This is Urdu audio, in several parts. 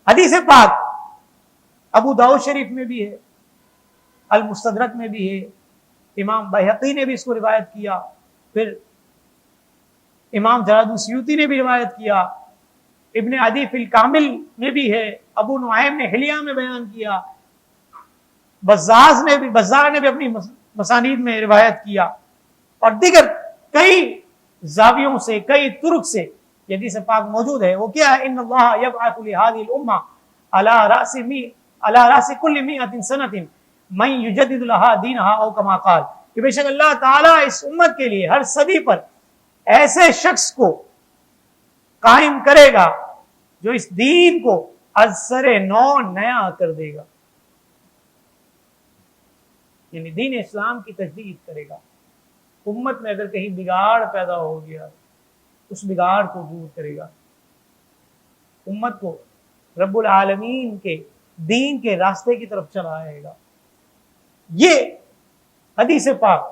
حدیث پاک ابو داؤد شریف میں بھی ہے، المستدرک میں بھی ہے، امام بہقی نے بھی اس کو روایت کیا، پھر امام جلال السیوطی نے بھی روایت کیا، ابن عدی فی الکامل میں بھی ہے، ابو نعیم نے حلیہ میں بیان کیا، بزار نے بھی اپنی مسانید میں روایت کیا، اور دیگر کئی زاویوں سے، کئی طرق سے یہ حدیث پاک موجود ہے۔ وہ کیا ہے؟ ان اللہ یبعث لهذه الامه على راس كل 100 سنه من يجدد لها دینها او کما قال، کہ بے شک اللہ تعالیٰ اس امت کے لیے ہر صدی پر ایسے شخص کو قائم کرے گا جو اس دین کو از سر نو نیا کر دے گا، یعنی دین اسلام کی تجدید کرے گا۔ امت میں اگر کہیں بگاڑ پیدا ہو گیا اس بگاڑ کو دور کرے گا، امت کو رب العالمین کے دین کے راستے کی طرف چلائے گا۔ یہ حدیث پاک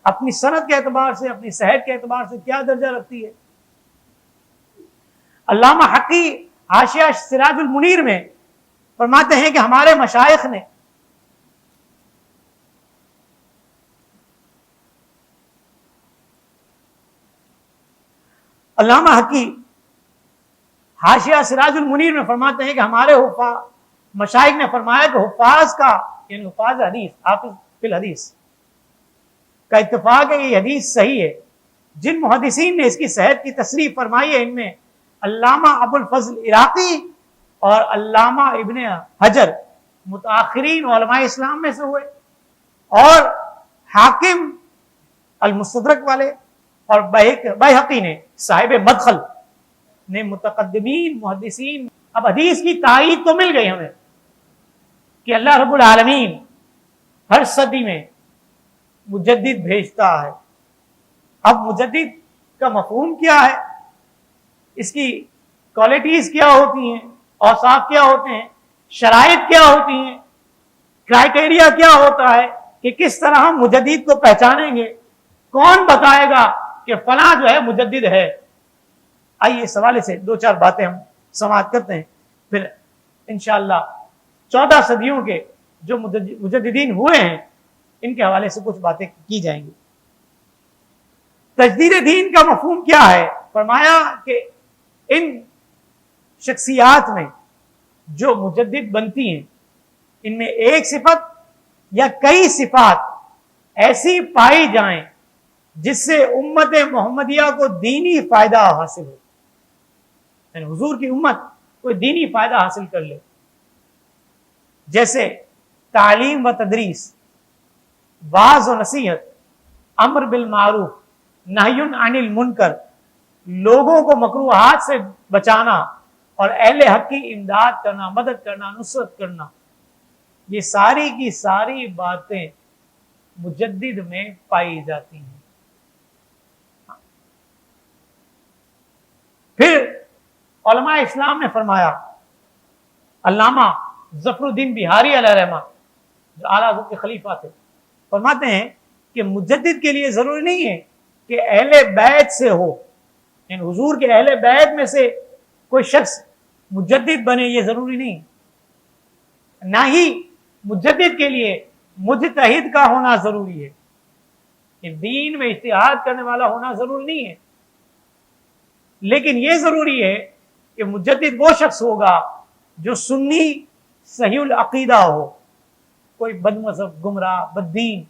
اپنی سند کے اعتبار سے، اپنی صحت کے اعتبار سے کیا درجہ رکھتی ہے؟ علامہ حقی حاشیہ سراج المنیر میں فرماتے ہیں کہ ہمارے مشائخ نے علامہ حقی حاشیہ سراج المنیر میں فرماتے ہیں کہ ہمارے مشائخ نے فرمایا کہ حفاظ کا، یعنی حفاظ حدیث، حافظ فی الحدیث کا اتفاق ہے یہ حدیث صحیح ہے۔ جن محدثین نے اس کی صحت کی تصریح فرمائی ہے ان میں علامہ ابو الفضل عراقی اور علامہ ابن حجر متاخرین علماء اسلام میں سے ہوئے، اور حاکم المستدرک والے اور بہقی نے صاحب مدخل نے متقدمین محدثین۔ اب حدیث کی تائید تو مل گئی ہمیں کہ اللہ رب العالمین ہر صدی میں مجدد بھیجتا ہے۔ اب مجدد کا مفہوم کیا ہے، اس کی کوالٹیز کیا ہوتی ہیں، اوصاف کیا ہوتے ہیں، شرائط کیا ہوتی ہیں، کرائٹیریا کیا ہوتا ہے کہ کس طرح ہم مجدد کو پہچانیں گے، کون بتائے گا کہ فلاں جو ہے مجدد ہے۔ آئیے اس حوالے سے دو چار باتیں ہم سماعت کرتے ہیں، پھر انشاءاللہ 14 صدیوں کے جو مجددین ہوئے ہیں ان کے حوالے سے کچھ باتیں کی جائیں گی۔ تجدید دین کا مفہوم کیا ہے؟ فرمایا کہ ان شخصیات میں جو مجدد بنتی ہیں ان میں ایک صفت یا کئی صفات ایسی پائی جائیں جس سے امت محمدیہ کو دینی فائدہ حاصل ہو، یعنی حضور کی امت کوئی دینی فائدہ حاصل کر لے، جیسے تعلیم و تدریس، واعظ و نصیحت، امر بالمعروف، نہی عن المنکر، لوگوں کو مکروہات سے بچانا اور اہل حق کی امداد کرنا، مدد کرنا، نصرت کرنا، یہ ساری کی ساری باتیں مجدد میں پائی جاتی ہیں۔ پھر علماء اسلام نے فرمایا، علامہ ظفر الدین بہاری علیہ رحمہ جو اعلیٰ حضرت کے خلیفہ تھے، فرماتے ہیں کہ مجدد کے لیے ضروری نہیں ہے کہ اہل بیت سے ہو، یعنی حضور کے اہل بیت میں سے کوئی شخص مجدد بنے، یہ ضروری نہیں، نہ ہی مجدد کے لیے مجتہد کا ہونا ضروری ہے، کہ دین میں اجتہاد کرنے والا ہونا ضروری نہیں ہے، لیکن یہ ضروری ہے کہ مجدد وہ شخص ہوگا جو سنی صحیح العقیدہ ہو، کوئی بد مذہب، گمراہ، بد دین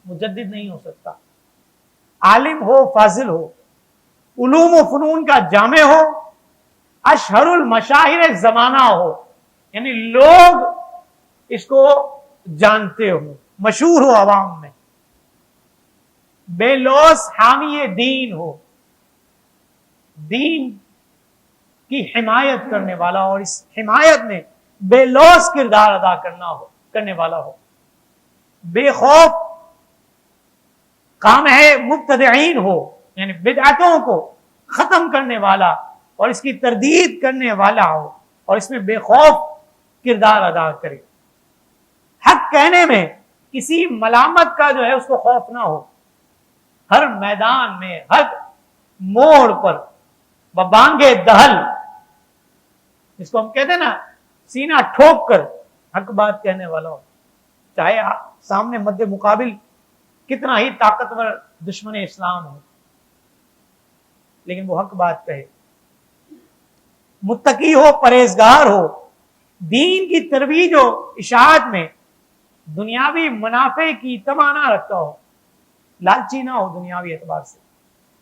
مجدد نہیں ہو سکتا، عالم ہو، فاضل ہو، علوم و فنون کا جامع ہو، اشہر المشاہیر زمانہ ہو، یعنی لوگ اس کو جانتے ہو، مشہور ہو عوام میں، بے لوث حامی دین ہو، دین کی حمایت کرنے والا اور اس حمایت میں بے لوث کردار ادا کرنے والا ہو، بے خوف قامہ مبتدعین ہو، یعنی بدعتوں کو ختم کرنے والا اور اس کی تردید کرنے والا ہو، اور اس میں بے خوف کردار ادا کرے، حق کہنے میں کسی ملامت کا جو ہے اس کو خوف نہ ہو، ہر میدان میں، ہر موڑ پر ببانگے دہل جس کو ہم کہتے ہیں نا سینہ ٹھوک کر حق بات کہنے والا ہو، چاہے سامنے مد مقابل کتنا ہی طاقتور دشمن اسلام ہو، لیکن وہ حق بات کہے، متقی ہو، پرہیزگار ہو، دین کی ترویج و اشاعت میں دنیاوی منافع کی تمنا نہ رکھتا ہو، لالچی نہ ہو دنیاوی اعتبار سے،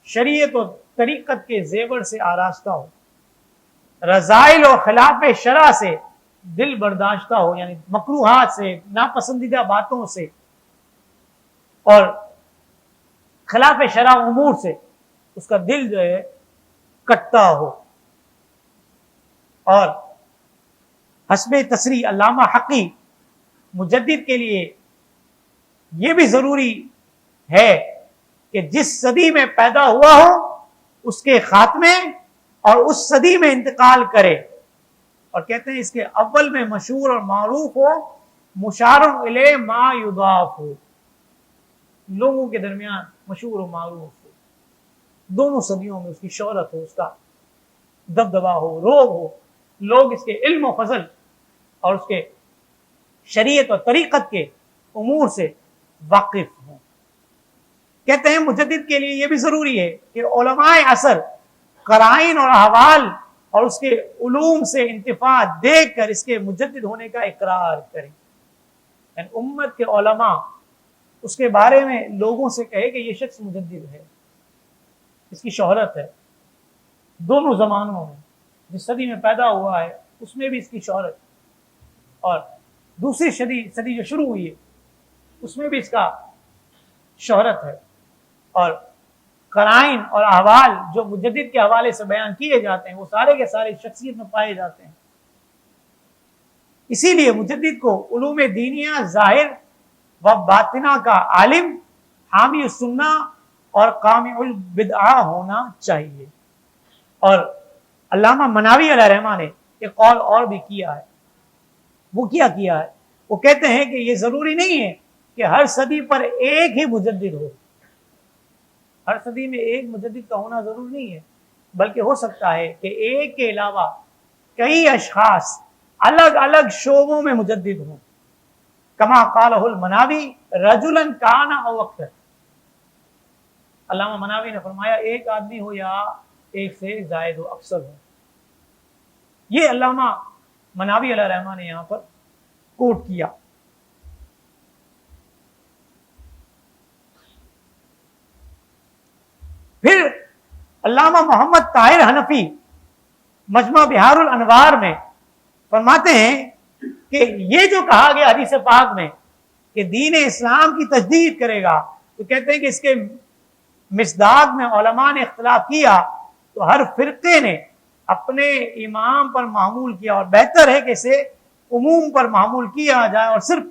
شریعت و طریقت کے زیور سے آراستہ ہو، رذائل و خلاف شرع سے دل برداشتہ ہو، یعنی مکروہات سے، ناپسندیدہ باتوں سے اور خلاف شرع امور سے اس کا دل جو ہے کٹتا ہو۔ اور حسب تصریح علامہ حقی مجدد کے لیے یہ بھی ضروری ہے کہ جس صدی میں پیدا ہوا ہو اس کے خاتمے اور اس صدی میں انتقال کرے، اور کہتے ہیں اس کے اول میں مشہور اور معروف ہو، مشار الیہ ما یضاف ہو، لوگوں کے درمیان مشہور و معروف ہو، دونوں صدیوں میں اس کی شہرت ہو، اس کا دبدبا ہو، روگ ہو، لوگ اس کے علم و فضل اور اس کے شریعت و طریقت کے امور سے واقف ہوں۔ کہتے ہیں مجدد کے لیے یہ بھی ضروری ہے کہ علماء عصر قرائن اور احوال اور اس کے علوم سے انتفاع دیکھ کر اس کے مجدد ہونے کا اقرار کریں، یعنی امت کے علماء اس کے بارے میں لوگوں سے کہے کہ یہ شخص مجدد ہے، اس کی شہرت ہے، دونوں زمانوں میں، جس صدی میں پیدا ہوا ہے اس میں بھی اس کی شہرت، اور دوسری صدی جو شروع ہوئی ہے اس میں بھی اس کا شہرت ہے، اور قرائن اور احوال جو مجدد کے حوالے سے بیان کیے جاتے ہیں وہ سارے کے سارے شخصیت میں پائے جاتے ہیں۔ اسی لیے مجدد کو علوم دینیہ ظاہر و باطنہ کا عالم، حامی السنہ اور قامع البدعہ ہونا چاہیے۔ اور علامہ مناوی علیہ رحمہ نے ایک قول اور بھی کیا ہے، وہ کیا ہے، وہ کہتے ہیں کہ یہ ضروری نہیں ہے کہ ہر صدی پر ایک ہی مجدد ہو، ہر صدی میں ایک مجدد کا ہونا ضروری نہیں ہے، بلکہ ہو سکتا ہے کہ ایک کے علاوہ کئی اشخاص الگ الگ شعبوں میں مجدد ہوں، کما قالہ المناوی رجلا کان او اکثر، علامہ مناوی نے فرمایا ایک آدمی ہو یا ایک سے زائد ہو، اکثر ہو۔ یہ علامہ مناوی علیہ رحمہ نے یہاں پر کوٹ کیا۔ پھر علامہ محمد طاہر حنفی مجمع بہار الانوار میں فرماتے ہیں کہ یہ جو کہا گیا حدیث پاک میں کہ دین اسلام کی تجدید کرے گا، تو کہتے ہیں کہ اس کے مصداق میں علماء نے اختلاف کیا، تو ہر فرقے نے اپنے امام پر معمول کیا، اور بہتر ہے کہ اسے عموم پر معمول کیا جائے اور صرف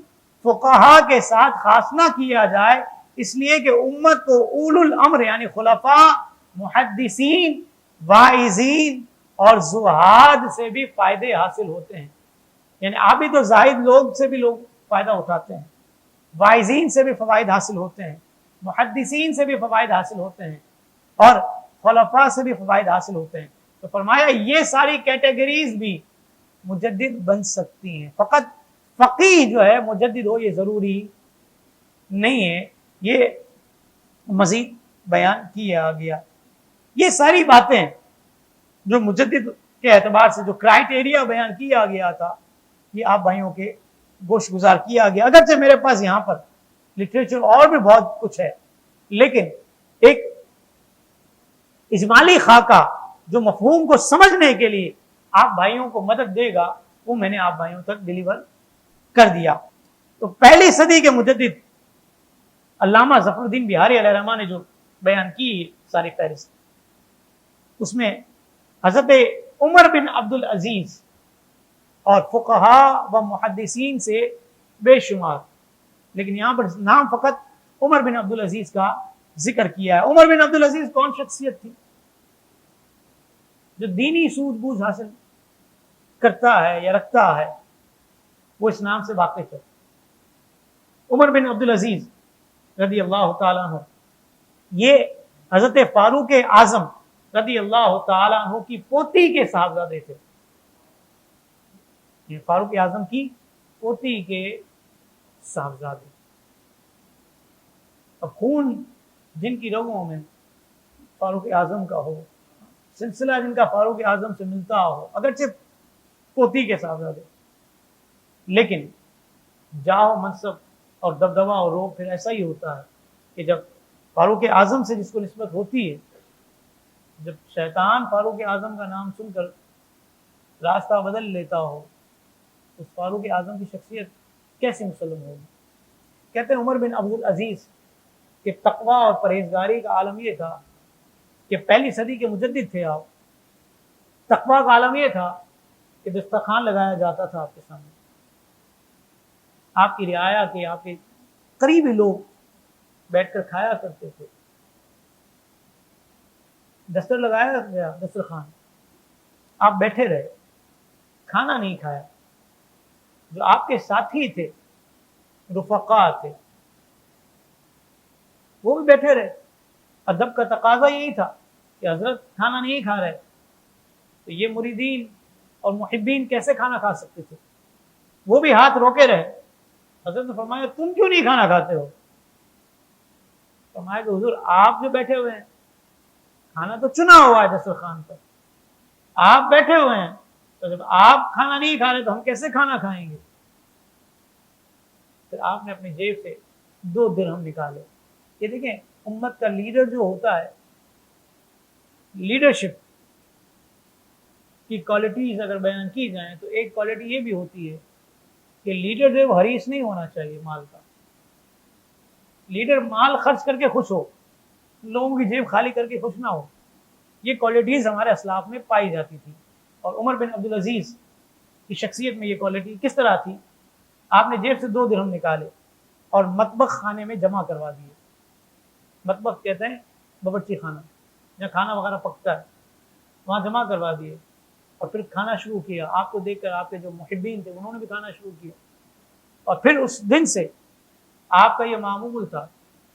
فقہاء کے ساتھ خاص نہ کیا جائے، اس لیے کہ امت کو اولو الامر یعنی خلفاء، محدثین، واعظین اور زہاد سے بھی فائدے حاصل ہوتے ہیں، یعنی عابد و زاہد لوگ سے بھی لوگ فائدہ اٹھاتے ہیں، واعظین سے بھی فوائد حاصل ہوتے ہیں، محدثین سے بھی فوائد حاصل ہوتے ہیں، اور خلفاء سے بھی فوائد حاصل ہوتے ہیں۔ تو فرمایا یہ ساری کیٹیگریز بھی مجدد بن سکتی ہیں، فقط فقیہ جو ہے مجدد ہو یہ ضروری نہیں ہے، یہ مزید بیان کیا گیا۔ یہ ساری باتیں جو مجدد کے اعتبار سے جو کرائٹیریا بیان کیا گیا تھا یہ آپ بھائیوں کے گوش گزار کیا گیا، اگرچہ میرے پاس یہاں پر لٹریچر اور بھی بہت کچھ ہے، لیکن ایک اجمالی خاکہ جو مفہوم کو سمجھنے کے لیے آپ بھائیوں کو مدد دے گا وہ میں نے آپ بھائیوں تک ڈیلیور کر دیا۔ تو پہلی صدی کے مجدد علامہ ظفر الدین بہاری علیہ رحمہ نے جو بیان کی ساری فہرست، اس میں حضرت عمر بن عبد العزیز اور فقہاء و محدثین سے بے شمار، لیکن یہاں پر نام فقط عمر بن عبد العزیز کا ذکر کیا ہے۔ عمر بن عبد العزیز کون شخصیت تھی؟ جو دینی سوجھ بوجھ حاصل کرتا ہے یا رکھتا ہے وہ اس نام سے واقف ہے۔ عمر بن عبد العزیز رضی اللہ تعالیٰ عنہ یہ حضرت فاروق اعظم رضی اللہ تعالیٰ عنہ کی پوتی کے صاحبزادے تھے، یہ فاروق اعظم کی پوتی کے صاحبزادے. اب خون جن کی رگوں میں فاروق اعظم کا ہو، سلسلہ جن کا فاروق اعظم سے ملتا ہو، اگرچہ پوتی کے صاحبزادے، لیکن جاہ منصب اور دبدبہ اور روب پھر ایسا ہی ہوتا ہے کہ جب فاروق اعظم سے جس کو نسبت ہوتی ہے، جب شیطان فاروق اعظم کا نام سن کر راستہ بدل لیتا ہو، اس فاروق اعظم کی شخصیت کیسے مسلم ہوگی؟ کہتے ہیں عمر بن عبد العزیز کہ تقوی اور پرہیزگاری کا عالم یہ تھا کہ پہلی صدی کے مجدد تھے آپ. تقوی کا عالم یہ تھا کہ دسترخوان لگایا جاتا تھا آپ کے سامنے، آپ کی رعایا کے، آپ کے قریبی لوگ بیٹھ کر کھایا کرتے تھے. دستر لگایا گیا، دسترخوان، آپ بیٹھے رہے، کھانا نہیں کھایا. جو آپ کے ساتھی تھے، رفقا تھے، وہ بھی بیٹھے رہے. ادب کا تقاضا یہی تھا کہ حضرت کھانا نہیں کھا رہے، تو یہ مریدین اور محبین کیسے کھانا کھا سکتے تھے؟ وہ بھی ہاتھ روکے رہے. حضرت نے فرمایا تم کیوں نہیں کھانا کھاتے ہو؟ فرمایا کہ حضور آپ جو بیٹھے ہوئے ہیں، کھانا تو چنا ہوا ہے دسترخوان پر، آپ بیٹھے ہوئے ہیں، تو جب آپ کھانا نہیں کھا رہے تو ہم کیسے کھانا کھائیں گے؟ پھر آپ نے اپنی جیب سے 2 درہم نکالے. یہ دیکھیں امت کا لیڈر جو ہوتا ہے، لیڈرشپ کی کوالٹیز اگر بیان کی جائیں تو ایک کوالٹی یہ بھی ہوتی ہے کہ لیڈر جو ہے وہ حریص نہیں ہونا چاہیے مال کا. لیڈر مال خرچ کر کے خوش ہو، لوگوں کی جیب خالی کر کے خوش نہ ہو. یہ کوالٹیز ہمارے اسلاف میں پائی جاتی تھی. اور عمر بن عبد العزیز کی شخصیت میں یہ کوالٹی کس طرح تھی؟ آپ نے جیب سے 2 درہم نکالے اور مطبخ خانے میں جمع کروا دیے. مطبخ کہتے ہیں باورچی خانہ، جہاں کھانا وغیرہ پکتا ہے، وہاں جمع کروا دیے اور پھر کھانا شروع کیا. آپ کو دیکھ کر آپ کے جو محبین تھے انہوں نے بھی کھانا شروع کیا. اور پھر اس دن سے آپ کا یہ معمول تھا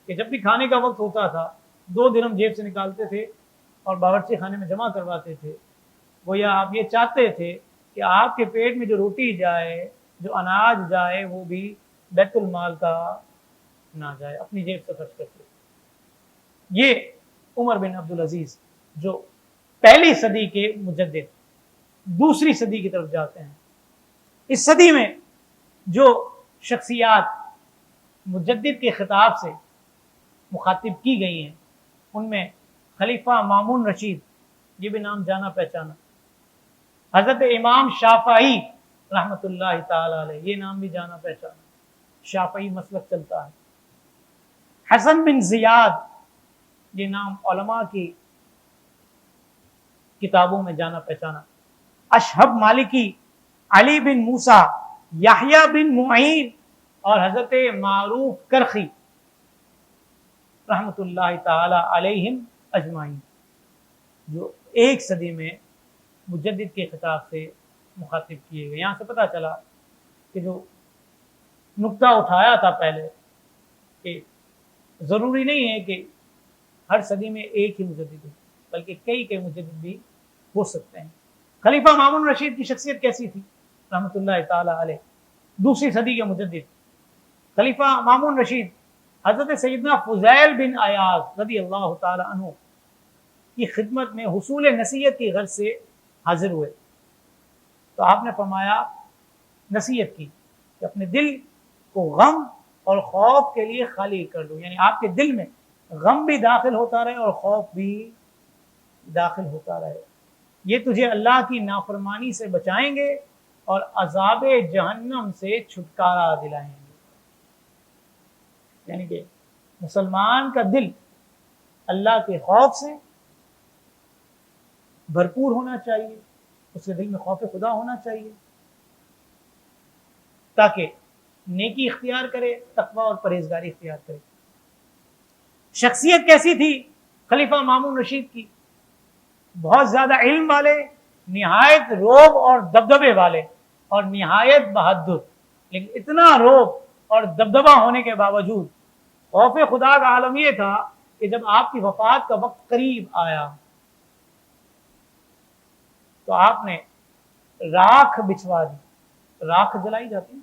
کہ جب بھی کھانے کا وقت ہوتا تھا 2 درہم جیب سے نکالتے تھے اور باورچی خانے میں جمع کرواتے تھے. گویا آپ یہ چاہتے تھے کہ آپ کے پیٹ میں جو روٹی جائے، جو اناج جائے، وہ بھی بیت المال کا نہ جائے، اپنی جیب سے خرچ کرتے. یہ عمر بن عبد العزیز جو پہلی صدی کے مجدد، دوسری صدی کی طرف جاتے ہیں. اس صدی میں جو شخصیات مجدد کے خطاب سے مخاطب کی گئی ہیں، ان میں خلیفہ مامون رشید، یہ بھی نام جانا پہچانا. حضرت امام شافعی رحمۃ اللہ تعالی علیہ، یہ نام بھی جانا پہچانا، شافعی مسلک چلتا ہے. حسن بن زیاد، یہ نام علماء کی کتابوں میں جانا پہچانا. اشہب مالکی، علی بن موسیٰ، یحییٰ بن معین اور حضرت معروف کرخی رحمۃ اللہ تعالی علیہم اجمعین، جو ایک صدی میں مجدد کے خطاب سے مخاطب کیے گئے. یہاں سے پتہ چلا کہ جو نقطہ اٹھایا تھا پہلے کہ ضروری نہیں ہے کہ ہر صدی میں ایک ہی مجدد ہو، بلکہ کئی مجدد بھی ہو سکتے ہیں. خلیفہ مامون رشید کی شخصیت کیسی تھی رحمۃ اللہ تعالی علیہ؟ دوسری صدی کے مجدد خلیفہ مامون رشید حضرت سیدنا فضیل بن عیاض رضی اللہ تعالی عنہ کی خدمت میں حصول نصیحت کی غرض سے حاضر ہوئے. تو آپ نے فرمایا، نصیحت کی کہ اپنے دل کو غم اور خوف کے لیے خالی کر دو. یعنی آپ کے دل میں غم بھی داخل ہوتا رہے اور خوف بھی داخل ہوتا رہے. یہ تجھے اللہ کی نافرمانی سے بچائیں گے اور عذاب جہنم سے چھٹکارا دلائیں گے. یعنی کہ مسلمان کا دل اللہ کے خوف سے بھرپور ہونا چاہیے، اس کے دل میں خوف خدا ہونا چاہیے تاکہ نیکی اختیار کرے، تقوی اور پرہیزگاری اختیار کرے. شخصیت کیسی تھی خلیفہ مامون رشید کی؟ بہت زیادہ علم والے، نہایت روب اور دبدبے والے اور نہایت بہادر. لیکن اتنا روب اور دبدبہ ہونے کے باوجود خوف خدا کا عالم یہ تھا کہ جب آپ کی وفات کا وقت قریب آیا تو آپ نے راکھ بچھوا دی راکھ جلائی جاتی ہے،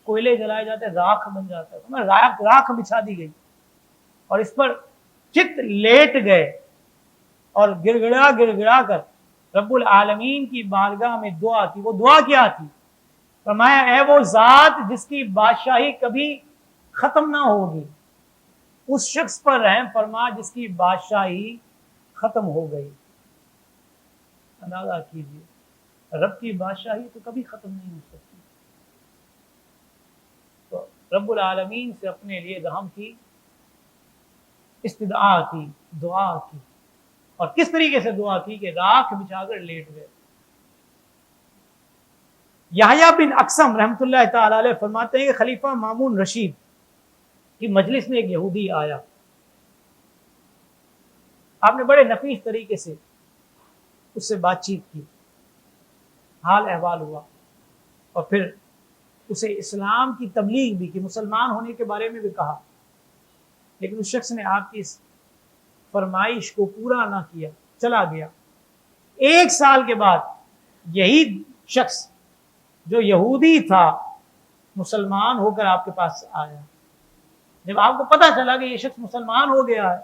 کوئلے جلائے جاتے ہیں، راکھ بن جاتا ہے، تو راکھ بچھا دی گئی اور اس پر چت لیٹ گئے اور گر گڑا کر رب العالمین کی بارگاہ میں دعا کی۔ وہ دعا کیا تھی؟ فرمایا اے وہ ذات جس کی بادشاہی کبھی ختم نہ ہوگی، اس شخص پر رحم فرما جس کی بادشاہی ختم ہو گئی۔ اندازہ کیجیے، رب کی بادشاہی تو کبھی ختم نہیں ہو سکتی۔ تو رب العالمین سے اپنے لیے رحم کی استدعا کی، دعا کی، اور کس طریقے سے دعا کی کہ راکھ بچھا کر لیٹ گئے۔ یحییٰ بن اقسم رحمۃ اللہ تعالی علیہ فرماتے ہیں کہ خلیفہ مامون رشید کی مجلس میں ایک یہودی آیا، آپ نے بڑے نفیس طریقے سے اس سے بات چیت کی، حال احوال ہوا، اور پھر اسے اسلام کی تبلیغ بھی کی، مسلمان ہونے کے بارے میں بھی کہا، لیکن اس شخص نے آپ کی اس فرمائش کو پورا نہ کیا، چلا گیا۔ ایک سال کے بعد یہی شخص جو یہودی تھا مسلمان ہو کر آپ کے پاس آیا۔ جب آپ کو پتا چلا کہ یہ شخص مسلمان ہو گیا ہے،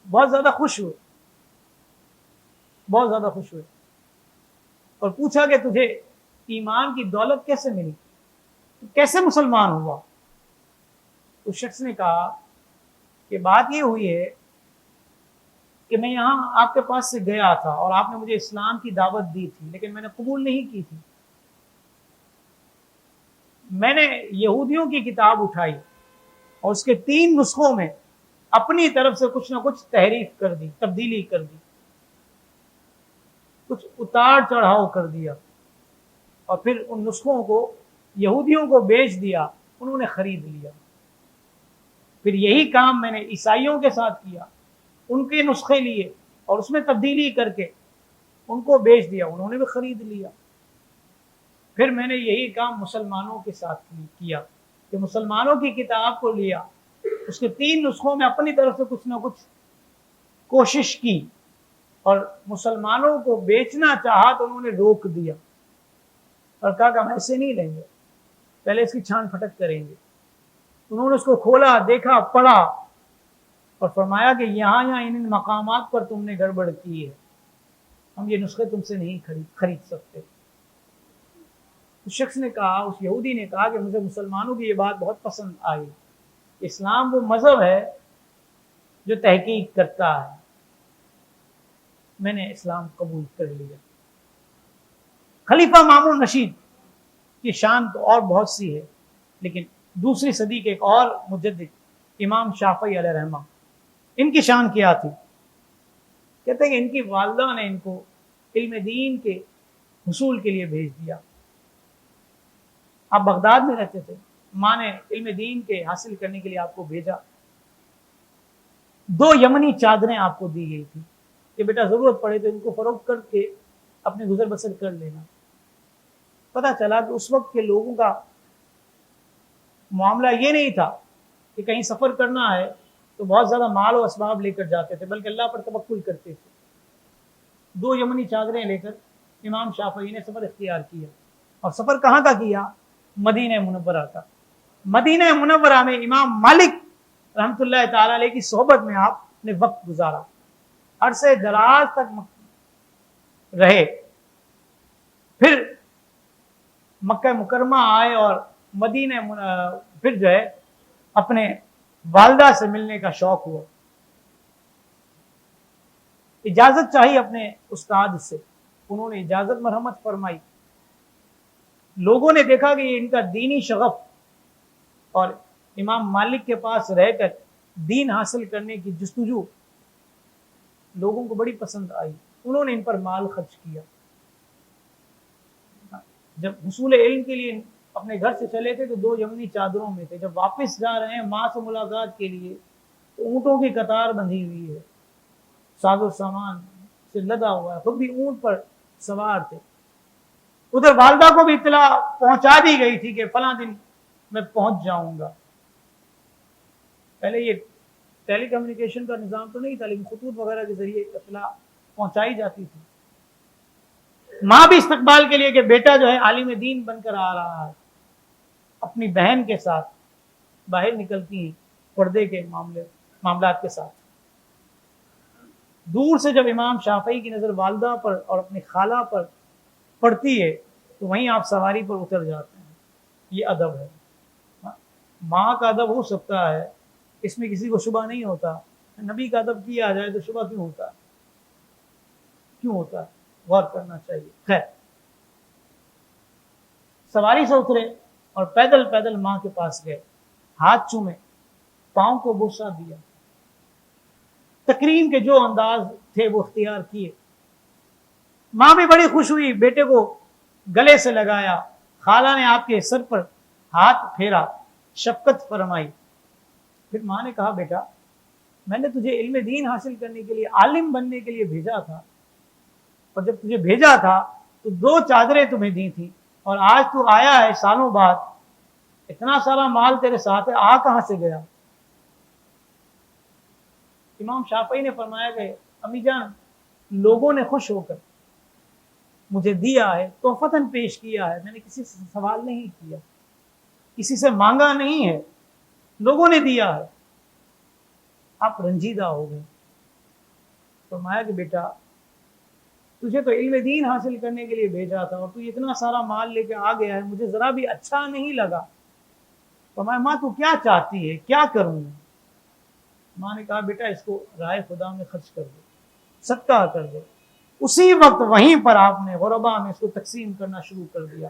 بہت زیادہ خوش ہوئے، بہت زیادہ خوش ہوئے، اور پوچھا کہ تجھے ایمان کی دولت کیسے ملی، کیسے مسلمان ہوا؟ اس شخص نے کہا کہ بات یہ ہوئی ہے کہ میں یہاں آپ کے پاس سے گیا تھا اور آپ نے مجھے اسلام کی دعوت دی تھی، لیکن میں نے قبول نہیں کی تھی۔ میں نے یہودیوں کی کتاب اٹھائی اور اس کے 3 نسخوں میں اپنی طرف سے کچھ نہ کچھ تحریف کر دی، تبدیلی کر دی، کچھ اتار چڑھاؤ کر دیا، اور پھر ان نسخوں کو یہودیوں کو بیچ دیا، انہوں نے خرید لیا۔ پھر یہی کام میں نے عیسائیوں کے ساتھ کیا، ان کے نسخے لیے اور اس میں تبدیلی کر کے ان کو بیچ دیا، انہوں نے بھی خرید لیا۔ پھر میں نے یہی کام مسلمانوں کے ساتھ کیا کہ مسلمانوں کی کتاب کو لیا، اس کے 3 نسخوں میں اپنی طرف سے کچھ نہ کچھ کوشش کی، اور مسلمانوں کو بیچنا چاہا تو انہوں نے روک دیا اور کہا کہ ہم ایسے نہیں لیں گے، پہلے اس کی چھان پھٹک کریں گے۔ انہوں نے اس کو کھولا، دیکھا، پڑھا، اور فرمایا کہ یہاں ان مقامات پر تم نے گڑبڑ کی ہے، ہم یہ نسخے تم سے نہیں خرید سکتے۔ اس شخص نے کہا، اس یہودی نے کہا کہ مجھے مسلمانوں کی یہ بات بہت پسند آئی، اسلام وہ مذہب ہے جو تحقیق کرتا ہے، میں نے اسلام قبول کر لیا۔ خلیفہ مامون رشید کی شان تو اور بہت سی ہے، لیکن دوسری صدی کے ایک اور مجدد امام شافعی علیہ رحمہ، ان کی شان کیا تھی؟ کہتے ہیں کہ ان کی والدہ نے ان کو علم دین کے حصول کے لیے بھیج دیا۔ آپ بغداد میں رہتے تھے، ماں نے علم دین کے حاصل کرنے کے لیے آپ کو بھیجا۔ 2 یمنی چادریں آپ کو دی گئی تھی کہ بیٹا ضرورت پڑے تو ان کو فروخت کر کے اپنے گزر بسر کر لینا۔ پتہ چلا کہ اس وقت کے لوگوں کا معاملہ یہ نہیں تھا کہ کہیں سفر کرنا ہے تو بہت زیادہ مال و اسباب لے کر جاتے تھے، بلکہ اللہ پر توکل کرتے تھے۔ 2 یمنی چادریں لے کر امام شافعی نے سفر اختیار کیا، اور سفر کہاں کا کیا؟ مدینہ منورہ کا۔ مدینہ منورہ میں امام مالک رحمۃ اللہ تعالی علیہ کی صحبت میں آپ نے وقت گزارا، عرصے دراز تک رہے، پھر مکہ مکرمہ آئے اور مدینہ پھر جو ہے اپنے والدہ سے ملنے کا شوق ہوا، اجازت چاہی اپنے استاد سے، انہوں نے اجازت مرحمت فرمائی۔ لوگوں نے دیکھا کہ ان کا دینی شغف اور امام مالک کے پاس رہ کر دین حاصل کرنے کی جستجو لوگوں کو بڑی پسند آئی، انہوں نے ان پر مال خرچ کیا۔ جب حصول علم کے لیے اپنے گھر سے چلے تھے تو 2 یمنی چادروں میں تھے، جب واپس جا رہے ہیں ماں سے ملاقات کے لیے تو اونٹوں کی قطار بندھی ہوئی ہے، ساز و سامان سے لدا ہوا ہے، خود بھی اونٹ پر سوار تھے۔ ادھر والدہ کو بھی اطلاع پہنچا دی گئی تھی کہ فلاں دن میں پہنچ جاؤں گا۔ پہلے یہ ٹیلی کمیونیکیشن کا نظام تو نہیں تھا، لیکن خطوط وغیرہ کے ذریعے اطلاع پہنچائی جاتی تھی۔ ماں بھی استقبال کے لیے کہ بیٹا جو ہے عالم دین بن کر آ رہا ہے، اپنی بہن کے ساتھ باہر نکلتی ہیں پردے کے معاملات کے ساتھ۔ دور سے جب امام شافعی کی نظر والدہ پر اور اپنی خالہ پر پڑتی ہے تو وہیں آپ سواری پر اتر جاتے ہیں۔ یہ ادب ہے، ماں کا ادب ہو سکتا ہے، اس میں کسی کو شبہ نہیں ہوتا، نبی کا ادب کیا جائے تو شبہ کیوں ہوتا ہے؟ کیوں ہوتا ہے؟ غور کرنا چاہیے۔ خیر، سواری سے اترے اور پیدل پیدل ماں کے پاس گئے، ہاتھ چومے، پاؤں کو بوسہ دیا، تکریم کے جو انداز تھے وہ اختیار کیے۔ ماں بھی بڑی خوش ہوئی، بیٹے کو گلے سے لگایا، خالہ نے آپ کے سر پر ہاتھ پھیرا، شفقت فرمائی۔ پھر ماں نے کہا بیٹا میں نے تجھے علم دین حاصل کرنے کے لیے، عالم بننے کے لیے بھیجا تھا، اور جب تجھے بھیجا تھا تو 2 چادریں تمہیں دی تھی، اور آج تو آیا ہے سالوں بعد، اتنا سارا مال تیرے ساتھ ہے، آ کہاں سے گیا؟ امام شافعی نے فرمایا کہ امی جان لوگوں نے خوش ہو کر مجھے دیا ہے، تحفتاً پیش کیا ہے، میں نے کسی سے سوال نہیں کیا، کسی سے مانگا نہیں ہے، لوگوں نے دیا ہے۔ آپ رنجیدہ ہو گئے۔ فرمایا کہ بیٹا تجھے تو علم دین حاصل کرنے کے لیے بھیجا تھا اور تو اتنا سارا مال لے کے آ گیا ہے، مجھے ذرا بھی اچھا نہیں لگا۔ فرمایا ماں تو کیا چاہتی ہے، کیا کروں؟ ماں نے کہا بیٹا اس کو رائے خدا میں خرچ کر دو، صدقہ کر دو۔ اسی وقت وہیں پر آپ نے غربا میں اس کو تقسیم کرنا شروع کر دیا،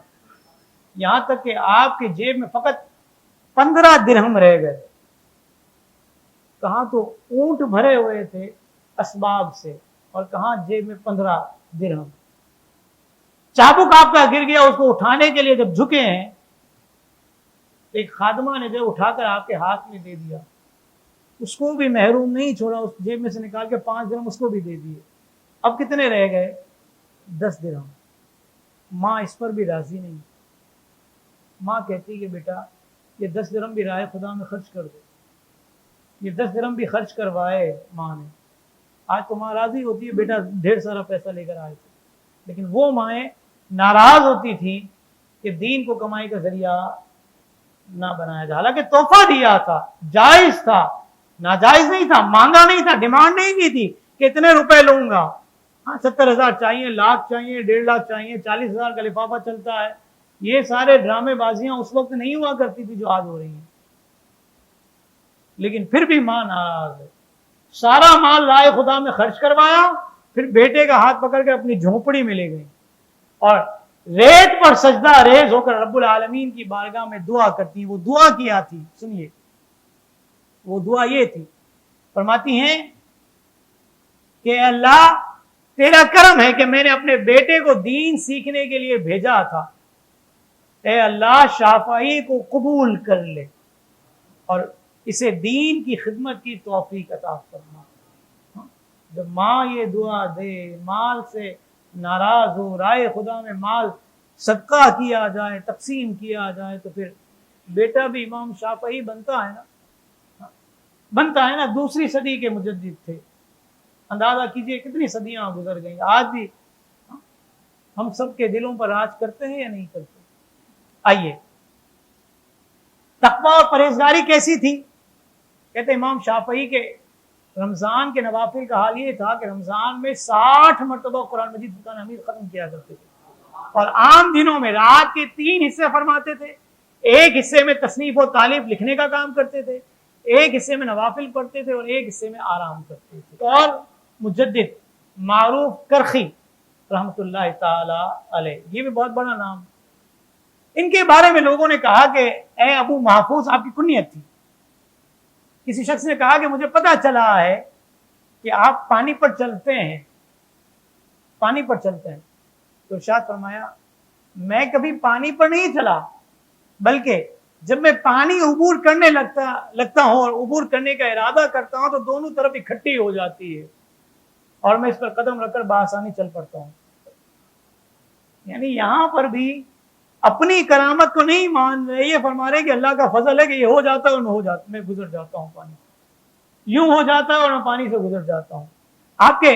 یہاں تک کہ آپ کے جیب میں فقط 15 درہم رہ گئے۔ کہاں تو اونٹ بھرے ہوئے تھے اسباب سے، اور کہاں جیب میں 15 درہم۔ چابک آپ کا گر گیا، اس کو اٹھانے کے لیے جب جھکے ہیں، ایک خادمہ نے جو اٹھا کر آپ کے ہاتھ میں دے دیا، اس کو بھی محروم نہیں چھوڑا، اس جیب میں سے نکال کے 5 درہم اس کو بھی دے دیے۔ اب کتنے رہ گئے؟ 10 درہم۔ ماں اس پر بھی راضی نہیں، ماں کہتی کہ بیٹا یہ 10 درہم بھی رائے خدا میں خرچ کر دو۔ یہ 10 درہم بھی خرچ کروائے ماں نے۔ آج تو ماں راضی ہوتی ہے بیٹا ڈھیر سارا پیسہ لے کر آئے تھے، لیکن وہ مائیں ناراض ہوتی تھی کہ دین کو کمائی کا ذریعہ نہ بنایا جائے۔ حالانکہ تحفہ دیا تھا، جائز تھا، ناجائز نہیں تھا، مانگا نہیں تھا، ڈیمانڈ نہیں کی تھی کہ اتنے روپے لوں گا۔ ہاں 70,000 چاہیے، لاکھ چاہیے، 1.5 لاکھ چاہیے، 40,000 کا لفافہ چلتا ہے، یہ سارے ڈرامے بازیاں اس وقت نہیں ہوا کرتی تھی جو آج ہو رہی ہیں۔ لیکن پھر بھی ماں ناراض ہے، سارا مال رائے خدا میں خرچ کروایا، پھر بیٹے کا ہاتھ پکڑ کے اپنی جھونپڑی میں لے گئی اور ریت پر سجدہ ریز ہو کر رب العالمین کی بارگاہ میں دعا کرتی۔ وہ دعا کیا تھی، سنیے، وہ دعا یہ تھی، فرماتی ہیں کہ اللہ تیرا کرم ہے کہ میں نے اپنے بیٹے کو دین سیکھنے کے لیے بھیجا تھا، اے اللہ شافعی کو قبول کر لے اور اسے دین کی خدمت کی توفیق عطا فرما۔ جب ماں یہ دعا دے، مال سے ناراض ہو، رائے خدا میں مال صدقہ کیا جائے، تقسیم کیا جائے، تو پھر بیٹا بھی امام شافعی بنتا ہے نا۔ دوسری صدی کے مجدد تھے، اندازہ کیجئے کتنی صدیاں گزر گئیں، آج بھی ہم سب کے دلوں پر راج کرتے ہیں یا نہیں کرتے؟ آئیے، تقویٰ اور پرہیزگاری کیسی تھی؟ کہتے امام شافعی کے رمضان کے نوافل کا حال یہ تھا کہ رمضان میں 60 مرتبہ قرآن مجید فرقان حمید ختم کیا کرتے تھے، اور عام دنوں میں رات کے 3 حصے فرماتے تھے، ایک حصے میں تصنیف و تالیف لکھنے کا کام کرتے تھے، ایک حصے میں نوافل پڑھتے تھے، اور ایک حصے میں آرام کرتے تھے۔ اور مجدد معروف کرخی رحمت اللہ تعالی علیہ، یہ بھی بہت بڑا نام۔ ان کے بارے میں لوگوں نے کہا کہ اے ابو محفوظ، آپ کی کنیت تھی۔ کسی شخص نے کہا کہ مجھے پتا چلا ہے کہ آپ پانی پر چلتے ہیں، پانی پر چلتے ہیں۔ تو ارشاد فرمایا میں کبھی پانی پر نہیں چلا، بلکہ جب میں پانی عبور کرنے لگتا ہوں اور عبور کرنے کا ارادہ کرتا ہوں تو دونوں طرف اکٹھی ہو جاتی ہے اور میں اس پر قدم رکھ کر بآسانی چل پڑتا ہوں۔ یعنی یہاں پر بھی اپنی کرامت کو نہیں مان رہے، یہ فرما رہے کہ اللہ کا فضل ہے کہ یہ ہو جاتا ہے اور میں گزر جاتا ہوں، پانی یوں ہو جاتا ہے اور میں پانی سے گزر جاتا ہوں۔ آپ کے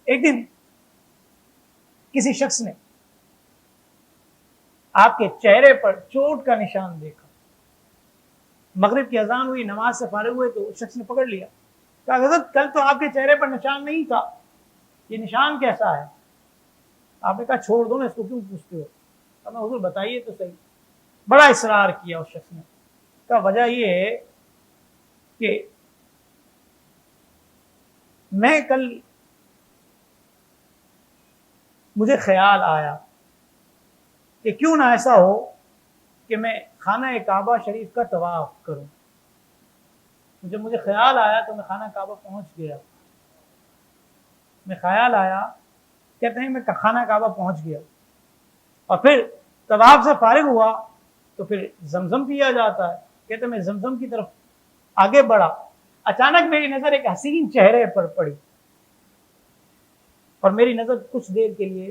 ایک دن کسی شخص نے آپ کے چہرے پر چوٹ کا نشان دیکھا، مغرب کی اذان ہوئی، نماز سے فارغ ہوئے تو اس شخص نے پکڑ لیا، کہا حضرت کل تو آپ کے چہرے پر نشان نہیں تھا، یہ نشان کیسا ہے؟ آپ نے کہا چھوڑ دو نا، اس کو کیوں پوچھتے ہو؟ کہا حضور بتائیے تو صحیح۔ بڑا اصرار کیا اس شخص نے، کہا وجہ یہ ہے کہ میں کل مجھے خیال آیا کہ کیوں نہ ایسا ہو کہ میں خانہ کعبہ شریف کا طواف کروں۔ مجھے خیال آیا تو میں خانہ کعبہ پہنچ گیا، میں خیال آیا، کہتے ہیں میں خانہ کعبہ پہنچ گیا اور پھر طواف سے فارغ ہوا تو پھر زمزم پیا جاتا ہے، کہتے ہیں میں زمزم کی طرف آگے بڑھا، اچانک میری نظر ایک حسین چہرے پر پڑی اور میری نظر کچھ دیر کے لیے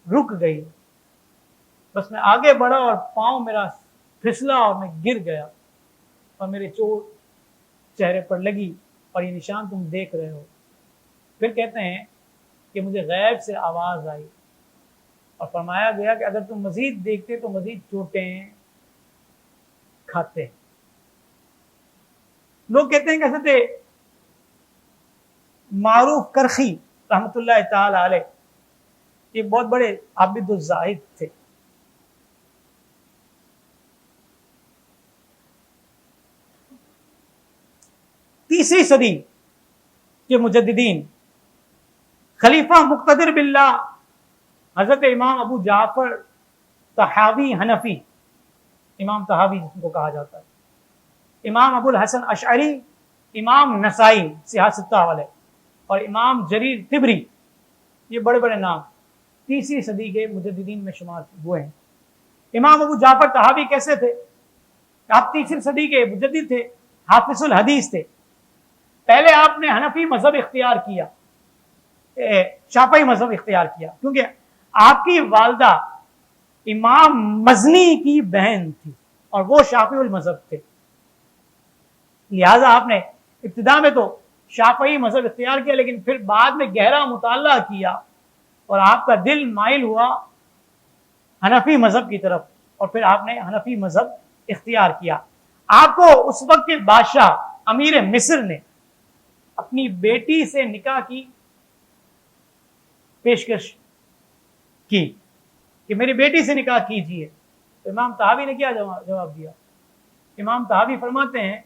رک گئی، بس میں آگے بڑھا اور پاؤں میرا پھسلا اور میں گر گیا اور میرے چوٹ چہرے پر لگی اور یہ نشان تم دیکھ رہے ہو۔ پھر کہتے ہیں کہ مجھے غیب سے آواز آئی اور فرمایا گیا کہ اگر تم مزید دیکھتے تو مزید چوٹیں کھاتے۔ لوگ کہتے ہیں کہ حضرت معروف کرخی رحمت اللہ تعالی علیہ یہ بہت بڑے عابد الزاہد تھے، تیسری صدی کے مجددین خلیفہ مقتدر باللہ حضرت امام ابو جعفر طحاوی حنفی، امام طحاوی جس کو کہا جاتا ہے، امام ابو الحسن اشعری، امام نسائی سیاستہ والے اور امام جریر طبری، یہ بڑے بڑے نام تیسری صدی کے مجددین میں شمار ہوئے ہیں۔ امام ابو جعفر طحاوی کیسے تھے؟ آپ تیسری صدی کے مجدد تھے، حافظ الحدیث تھے۔ پہلے آپ نے حنفی مذہب اختیار کیا، شافعی مذہب اختیار کیا، کیونکہ آپ کی والدہ امام مزنی کی بہن تھی اور وہ شافعی المذہب تھے، لہذا آپ نے ابتدا میں تو شافعی مذہب اختیار کیا، لیکن پھر بعد میں گہرا مطالعہ کیا اور آپ کا دل مائل ہوا حنفی مذہب کی طرف اور پھر آپ نے حنفی مذہب اختیار کیا۔ آپ کو اس وقت کے بادشاہ امیر مصر نے اپنی بیٹی سے نکاح کی پیشکش کی کہ میری بیٹی سے نکاح کیجیے، تو امام طحاوی نے کیا جواب دیا؟ امام طحاوی فرماتے ہیں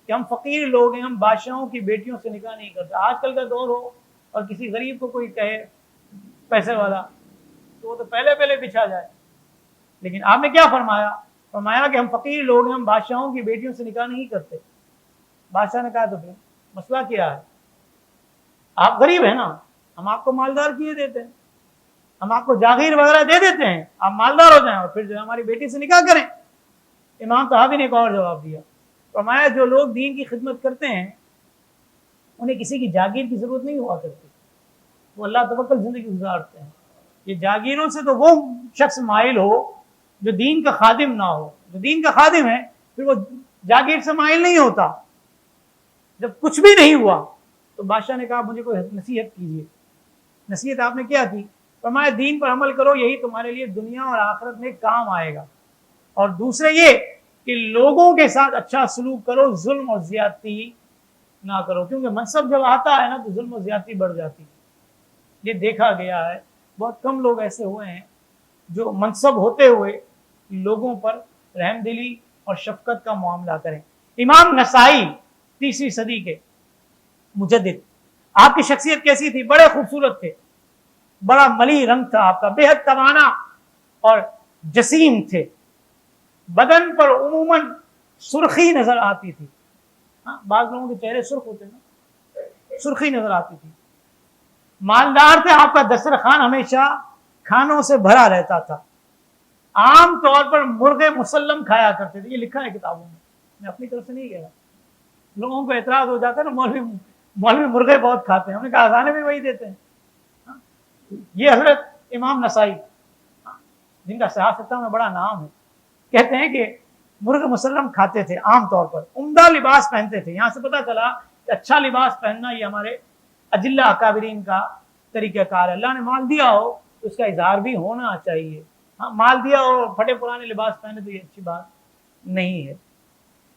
کہ ہم فقیر لوگ ہیں، ہم بادشاہوں کی بیٹیوں سے نکاح نہیں کرتے۔ آج کل کا دور ہو اور کسی غریب کو کوئی کہے پیسے والا تو وہ تو پہلے بچھا جائے، لیکن آپ نے کیا فرمایا؟ فرمایا کہ ہم فقیر لوگ ہیں، ہم بادشاہوں کی بیٹیوں سے نکاح نہیں کرتے۔ بادشاہ نے کہا تو پھر مسئلہ کیا ہے؟ آپ غریب ہیں نا، ہم آپ کو مالدار کیے دیتے ہیں، ہم آپ کو جاگیر وغیرہ دے دیتے ہیں، آپ مالدار ہو جائیں اور پھر جو ہے ہماری بیٹی سے نکاح کریں۔ امام طحاوی نے ایک اور جواب دیا، فرمایا جو لوگ دین کی خدمت کرتے ہیں انہیں کسی کی جاگیر کی ضرورت نہیں ہوا کرتی، وہ اللہ توکل زندگی گزارتے ہیں۔ یہ جاگیروں سے تو وہ شخص مائل ہو جو دین کا خادم نہ ہو، جو دین کا خادم ہے پھر وہ جاگیر سے مائل نہیں ہوتا۔ جب کچھ بھی نہیں ہوا تو بادشاہ نے کہا مجھے کوئی نصیحت کیجیے۔ نصیحت آپ نے کیا کی؟ فرمایا دین پر عمل کرو، یہی تمہارے لیے دنیا اور آخرت میں کام آئے گا، اور دوسرے یہ کہ لوگوں کے ساتھ اچھا سلوک کرو، ظلم اور زیادتی نہ کرو، کیونکہ منصب جب آتا ہے نا تو ظلم و زیادتی بڑھ جاتی ہے۔ یہ دیکھا گیا ہے، بہت کم لوگ ایسے ہوئے ہیں جو منصب ہوتے ہوئے لوگوں پر رحم دلی اور شفقت کا معاملہ کریں۔ امام نسائی تیسری صدی کے مجدد، آپ کی شخصیت کیسی تھی؟ بڑے خوبصورت تھے، بڑا ملی رنگ تھا آپ کا، بے حد توانا اور جسیم تھے، بدن پر عموماً سرخی نظر آتی تھی، ہاں بعض لوگوں کے چہرے سرخ ہوتے نا، سرخی نظر آتی تھی، مالدار تھے، آپ کا دسترخوان ہمیشہ کھانوں سے بھرا رہتا تھا، عام طور پر مرغ مسلم کھایا کرتے تھے، یہ لکھا ہے کتابوں میں اپنی طرف سے نہیں کہہ رہا۔ لوگوں کو اعتراض ہو جاتا ہے نا مولوی مرغے بہت کھاتے ہیں، ہم نے کہا اذانے بھی وہی دیتے ہیں۔ یہ حضرت امام نسائی جن کا سیاستہ میں بڑا نام ہے، کہتے ہیں کہ مرغ مسلم کھاتے تھے، عام طور پر عمدہ لباس پہنتے تھے۔ یہاں سے پتہ چلا کہ اچھا لباس پہننا یہ ہمارے اجلہ اکابرین کا طریقہ کار ہے۔ اللہ نے مال دیا ہو تو اس کا اظہار بھی ہونا چاہیے. ہاں مال دیا اور پھٹے پرانے لباس پہنے تو یہ اچھی بات نہیں ہے.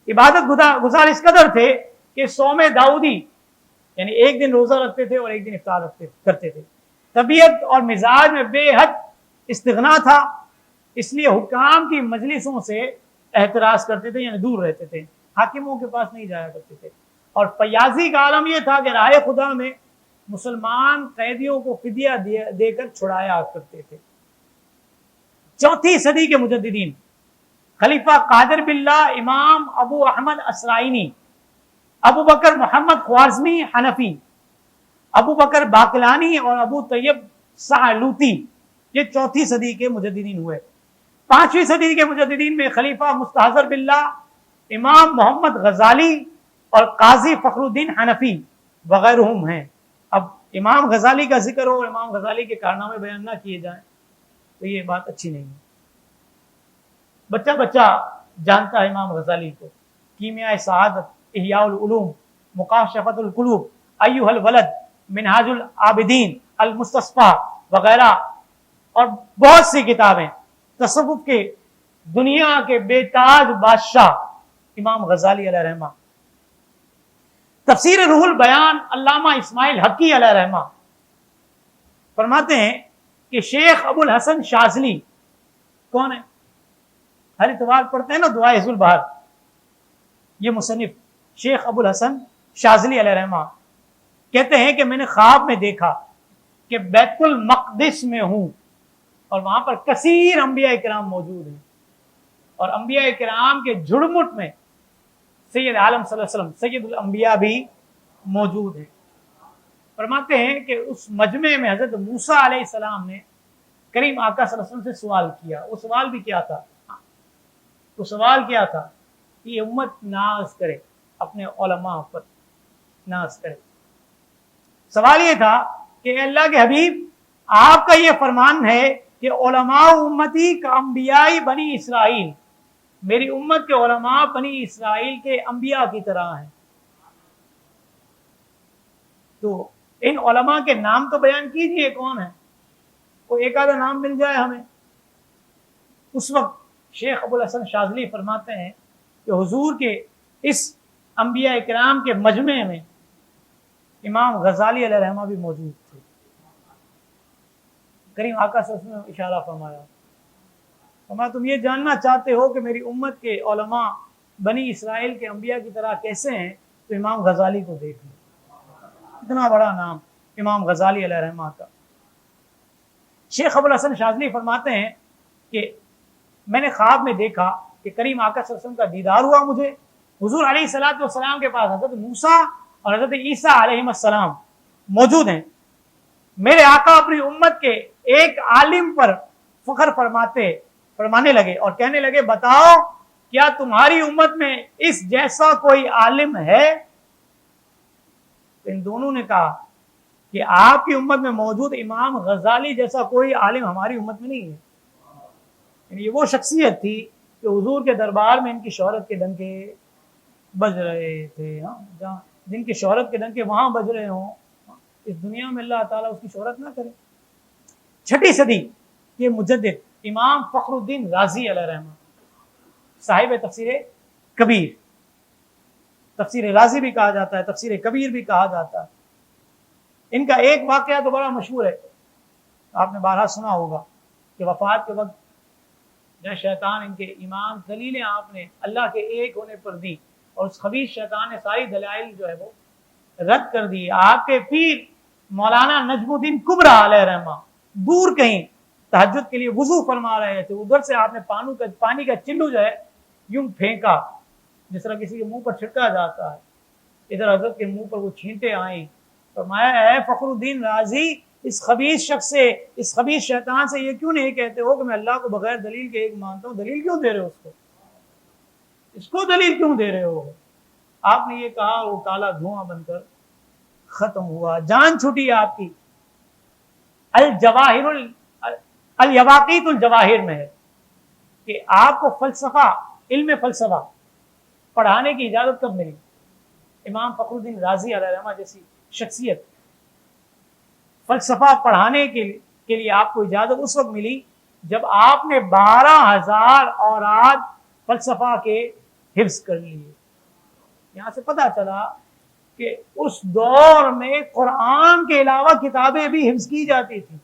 عبادت گزار اس قدر تھے کہ صوم داؤدی یعنی ایک دن روزہ رکھتے تھے اور ایک دن افطار کرتے تھے. طبیعت اور مزاج میں بے حد استغنا تھا، اس لیے حکام کی مجلسوں سے احتراز کرتے تھے، یعنی دور رہتے تھے، حاکموں کے پاس نہیں جایا کرتے تھے. اور فیاضی کا عالم یہ تھا کہ راہ خدا میں مسلمان قیدیوں کو فدیہ دے کر چھڑایا کرتے تھے. چوتھی صدی کے مجددین خلیفہ قادر باللہ امام ابو احمد اسرائینی، ابو بکر محمد خوارزمی حنفی، ابو بکر باقلانی اور ابو طیب سعلوتی، یہ چوتھی صدی کے مجددین ہوئے. پانچویں صدی کے مجددین میں خلیفہ مستحضر باللہ امام محمد غزالی اور قاضی فخر الدین حنفی وغیرہم ہیں. اب امام غزالی کا ذکر ہو اور امام غزالی کے کارنامے بیان نہ کیے جائیں تو یہ بات اچھی نہیں ہے. بچہ بچہ جانتا ہے امام غزالی کو. کیمیائے سعادت، احیاء العلوم، مکاشفۃ القلوب، ایھا الولد، منہاج العابدین، المستصفیٰ وغیرہ اور بہت سی کتابیں. تصوف کے دنیا کے بے تاج بادشاہ امام غزالی علیہ رحمہ. تفسیر روح البیان علامہ اسماعیل حقی علیہ رحمہ فرماتے ہیں کہ شیخ ابو الحسن شاذلی کون ہے؟ ہر اتوار پڑھتے ہیں نا دعائے حزب البہر. یہ مصنف شیخ ابو الحسن شاذلی علیہ رحمہ کہتے ہیں کہ میں نے خواب میں دیکھا کہ بیت المقدس میں ہوں اور وہاں پر کثیر انبیاء کرام موجود ہیں، اور انبیاء کرام کے جھڑمٹ میں سید عالم صلی اللہ علیہ وسلم سید الانبیاء بھی موجود ہیں. فرماتے ہیں کہ اس مجمع میں حضرت موسیٰ علیہ السلام نے کریم آقا صلی اللہ علیہ وسلم سے سوال کیا. وہ سوال بھی کیا تھا؟ وہ سوال کیا تھا کہ یہ امت ناز کرے، اپنے علماء پر ناز کرے. سوال یہ تھا کہ اے اللہ کے حبیب، آپ کا یہ فرمان ہے کہ علماء امتی کا انبیاء بنی اسرائیل، میری امت کے علماء بنی اسرائیل کے انبیاء کی طرح ہیں، تو ان علماء کے نام تو بیان کیجئے کون ہے، کوئی ایک آدھا نام مل جائے ہمیں. اس وقت شیخ ابو الحسن شاذلی فرماتے ہیں کہ حضور کے اس انبیاء کرام کے مجمع میں امام غزالی علیہ رحمہ بھی موجود تھے. کریم آقا صلی اللہ علیہ وسلم نے اشارہ فرمایا تم یہ جاننا چاہتے ہو کہ میری امت کے علماء بنی اسرائیل کے انبیاء کی طرح کیسے ہیں، تو امام غزالی کو دیکھ لو. اتنا بڑا نام امام غزالی علیہ رحمہ کا. شیخ ابو الحسن شاذلی فرماتے ہیں کہ میں نے خواب میں دیکھا کہ کریم آقا صلی اللہ علیہ وسلم کا دیدار ہوا مجھے. حضور علیہ الصلوۃ والسلام کے پاس حضرت موسیٰ اور حضرت عیسیٰ علیہ السلام موجود ہیں. میرے آقا اپنی امت کے ایک عالم پر فخر فرمانے لگے اور کہنے لگے بتاؤ کیا تمہاری امت میں اس جیسا کوئی عالم ہے؟ ان دونوں نے کہا کہ آپ کی امت میں موجود امام غزالی جیسا کوئی عالم ہماری امت میں نہیں ہے. یعنی یہ وہ شخصیت تھی کہ حضور کے دربار میں ان کی شہرت کے ڈنکے بج رہے تھے. جن کی شہرت کے ڈنکے وہاں بج رہے ہوں، اس دنیا میں اللہ تعالیٰ اس کی شہرت نہ کرے. چھٹی صدی کے مجدد امام فخر الدین رازی علیہ رحمہ، صاحب تفسیر کبیر، تفسیر رازی بھی کہا جاتا ہے، تفسیر کبیر بھی کہا جاتا ہے. ان کا ایک واقعہ تو بڑا مشہور ہے، آپ نے بارہا سنا ہوگا کہ وفات کے وقت جو شیطان ان کے امام دلیلیں آپ نے اللہ کے ایک ہونے پر دی اور اس خبیث شیطان نے ساری دلائل جو ہے وہ رد کر دی. آپ کے پیر مولانا نجم الدین کبرا علیہ رحمہ دور کہیں تہجد کے لیے وضو فرما رہے تھے، ادھر سے آپ نے پانی کا چلو جو ہے یوں پھینکا جس طرح کسی کے منہ پر چھڑکا جاتا ہے. ادھر حضرت کے منہ پر وہ چھینٹے آئیں. فرمایا اے فخر الدین رازی، اس خبیث شخص سے، اس خبیث شیطان سے یہ کیوں نہیں کہتے ہو کہ میں اللہ کو بغیر دلیل کے ایک مانتا ہوں؟ دلیل کیوں دے رہے ہو اس کو دلیل کیوں دے رہے ہو؟ آپ نے یہ کہا، وہ کالا دھواں بن کر ختم ہوا، جان چھوٹی آپ کی. الجواہر الیواقیت الجواہر میں ہے کہ آپ کو فلسفہ، علم فلسفہ پڑھانے کی اجازت کب ملی؟ امام فخر الدین رازی علیہ رحمہ جیسی شخصیت فلسفہ پڑھانے کے کے لیے آپ کو اجازت اس وقت ملی جب آپ نے 12,000 اوراد فلسفہ کے حفظ کر لیے۔ یہاں سے پتہ چلا کہ اس دور میں قرآن کے علاوہ کتابیں بھی حفظ کی جاتی تھیں۔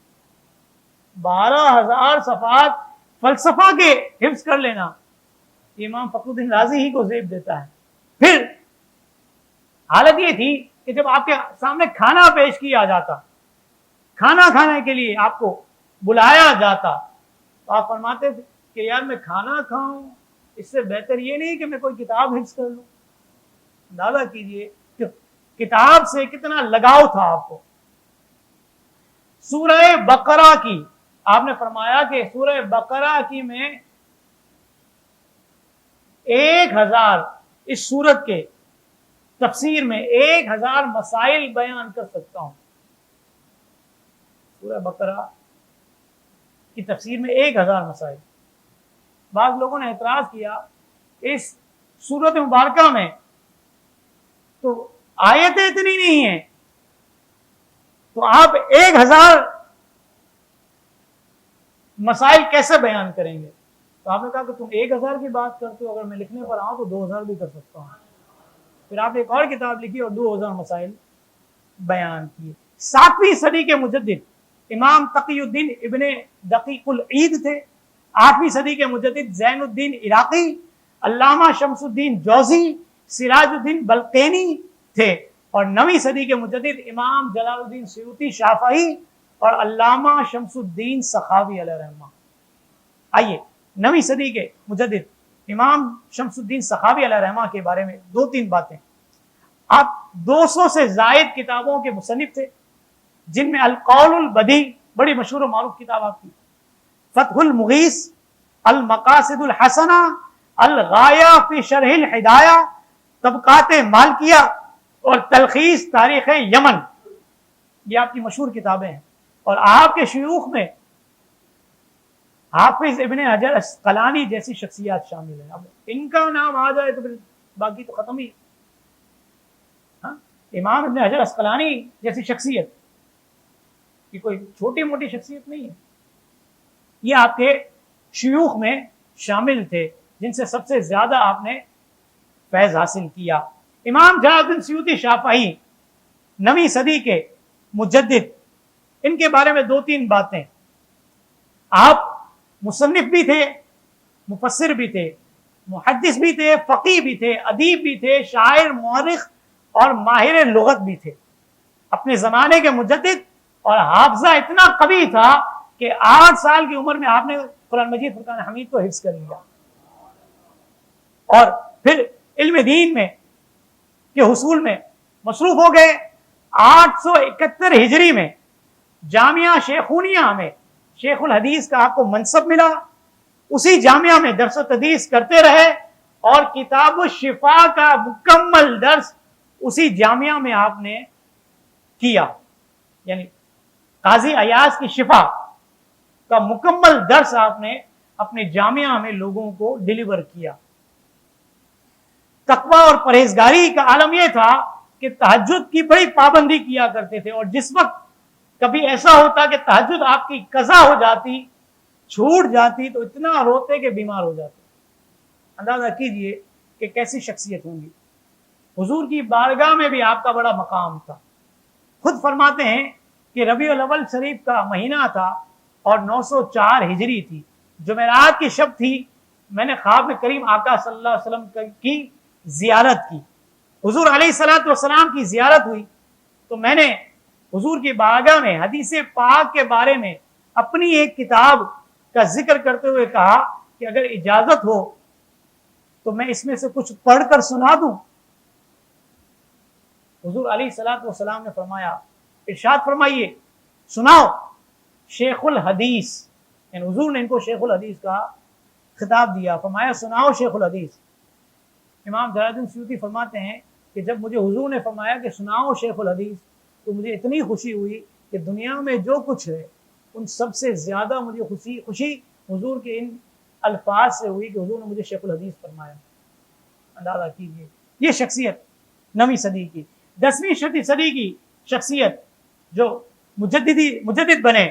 12,000 صفحات فلسفہ کے حفظ کر لینا امام فخر الدین رازی ہی کو زیب دیتا ہے۔ پھر حالت یہ تھی کہ جب آپ کے سامنے کھانا پیش کیا جاتا، کھانا کھانے کے لیے آپ کو بلایا جاتا، تو آپ فرماتے تھے کہ یار میں کھانا کھاؤں اس سے بہتر یہ نہیں کہ میں کوئی کتاب حفظ کر لوں۔ اندازہ کیجئے کہ کتاب سے کتنا لگاؤ تھا آپ کو۔ سورہ بقرہ کی آپ نے فرمایا کہ سورہ بقرہ کی میں 1000 اس سورت کے تفسیر میں 1000 مسائل بیان کر سکتا ہوں۔ سورہ بقرہ کی تفسیر میں 1000 مسائل۔ بعض لوگوں نے اعتراض کیا اس سورت مبارکہ میں تو آیتیں اتنی نہیں ہیں، تو آپ 1000 مسائل کیسے بیان کریں گے؟ تو آپ نے کہا کہ تم 1000 کی بات کرتے ہو، اگر میں لکھنے پر آؤں تو 2000 بھی کر سکتا ہوں۔ پھر آپ نے ایک اور کتاب لکھی اور 2000 مسائل بیان کیے۔ 7ویں صدی کے مجدد امام تقی الدین ابن دقیق العید تھے۔ 8ویں صدی کے مجدد زین الدین عراقی، علامہ شمس الدین جوزی، سراج الدین بلقینی تھے، اور 9ویں صدی کے مجدد امام جلال الدین سیوطی شافعی اور علامہ شمس الدین سخاوی علیہ رحمہ۔ آئیے 9ویں صدی کے مجدد امام شمس الدین سخاوی علیہ رحمہ کے بارے میں 2-3 باتیں۔ آپ 200 سے زائد کتابوں کے مصنف تھے، جن میں القول البدی بڑی مشہور و معروف کتاب آپ کی، فتح المغیث، المقاصد الحسنہ، الغایہ فی شرح الہدایہ، طبقات مالکیہ اور تلخیص تاریخ یمن، یہ آپ کی مشہور کتابیں ہیں۔ اور آپ کے شیوخ میں حافظ ابن حجر اسقلانی جیسی شخصیات شامل ہیں۔ اب ان کا نام آ جائے تو پھر باقی تو ختم ہی۔ امام ابن حجر اسقلانی جیسی شخصیت یہ کوئی چھوٹی موٹی شخصیت نہیں ہے، یہ آپ کے شیوخ میں شامل تھے جن سے سب سے زیادہ آپ نے فیض حاصل کیا۔ امام جلال الدین سیوطی شافعی 9ویں صدی کے مجدد، ان کے بارے میں 2-3 باتیں۔ آپ مصنف بھی تھے، مفسر بھی تھے، محدث بھی تھے، فقیہ بھی تھے، ادیب بھی تھے، شاعر، مورخ اور ماہر لغت بھی تھے۔ اپنے زمانے کے مجدد، اور حافظہ اتنا قوی تھا کہ 8 سال کی عمر میں آپ نے قرآن مجید فرقان حمید کو حفظ کر لیا، اور پھر علم دین میں کے حصول میں مصروف ہو گئے۔ 871 ہجری میں جامعہ شیخونیہ میں شیخ الحدیث کا آپ کو منصب ملا، اسی جامعہ میں درس و تدریس کرتے رہے، اور کتاب الشفا کا مکمل درس اسی جامعہ میں آپ نے کیا، یعنی قاضی ایاز کی شفا کا مکمل درس آپ نے اپنے جامعہ میں لوگوں کو ڈیلیور کیا۔ تقوی اور پرہیزگاری کا عالم یہ تھا کہ تہجد کی بڑی پابندی کیا کرتے تھے، اور جس وقت کبھی ایسا ہوتا کہ تہجد آپ کی قضا ہو جاتی، چھوٹ جاتی، تو اتنا روتے کہ بیمار ہو جاتے۔ اندازہ کیجئے کہ کیسی شخصیت ہوں گی۔ حضور کی بارگاہ میں بھی آپ کا بڑا مقام تھا۔ خود فرماتے ہیں کہ ربیع الاول شریف کا مہینہ تھا اور 904 ہجری تھی، جمعرات کی شب تھی، میں نے خواب میں کریم آقا صلی اللہ علیہ وسلم کی زیارت کی۔ حضور علیہ الصلوۃ والسلام کی زیارت ہوئی تو میں نے حضور کی بارگاہ میں حدیث پاک کے بارے میں اپنی ایک کتاب کا ذکر کرتے ہوئے کہا کہ اگر اجازت ہو تو میں اس میں سے کچھ پڑھ کر سنا دوں۔ حضور علیہ الصلوۃ والسلام نے فرمایا، ارشاد فرمائیے، سناؤ شیخ الحدیث، یعنی حضور نے ان کو شیخ الحدیث کا خطاب دیا، فرمایا سناؤ شیخ الحدیث۔ امام جلال الدین سیوطی فرماتے ہیں کہ جب مجھے حضور نے فرمایا کہ سناؤ شیخ الحدیث، تو مجھے اتنی خوشی ہوئی کہ دنیا میں جو کچھ ہے ان سب سے زیادہ مجھے خوشی حضور کے ان الفاظ سے ہوئی کہ حضور نے مجھے شیخ الحدیث فرمایا۔ اندازہ کیجیے یہ شخصیت 9ویں صدی کی۔ 10ویں صدی کی شخصیت جو مجدد بنے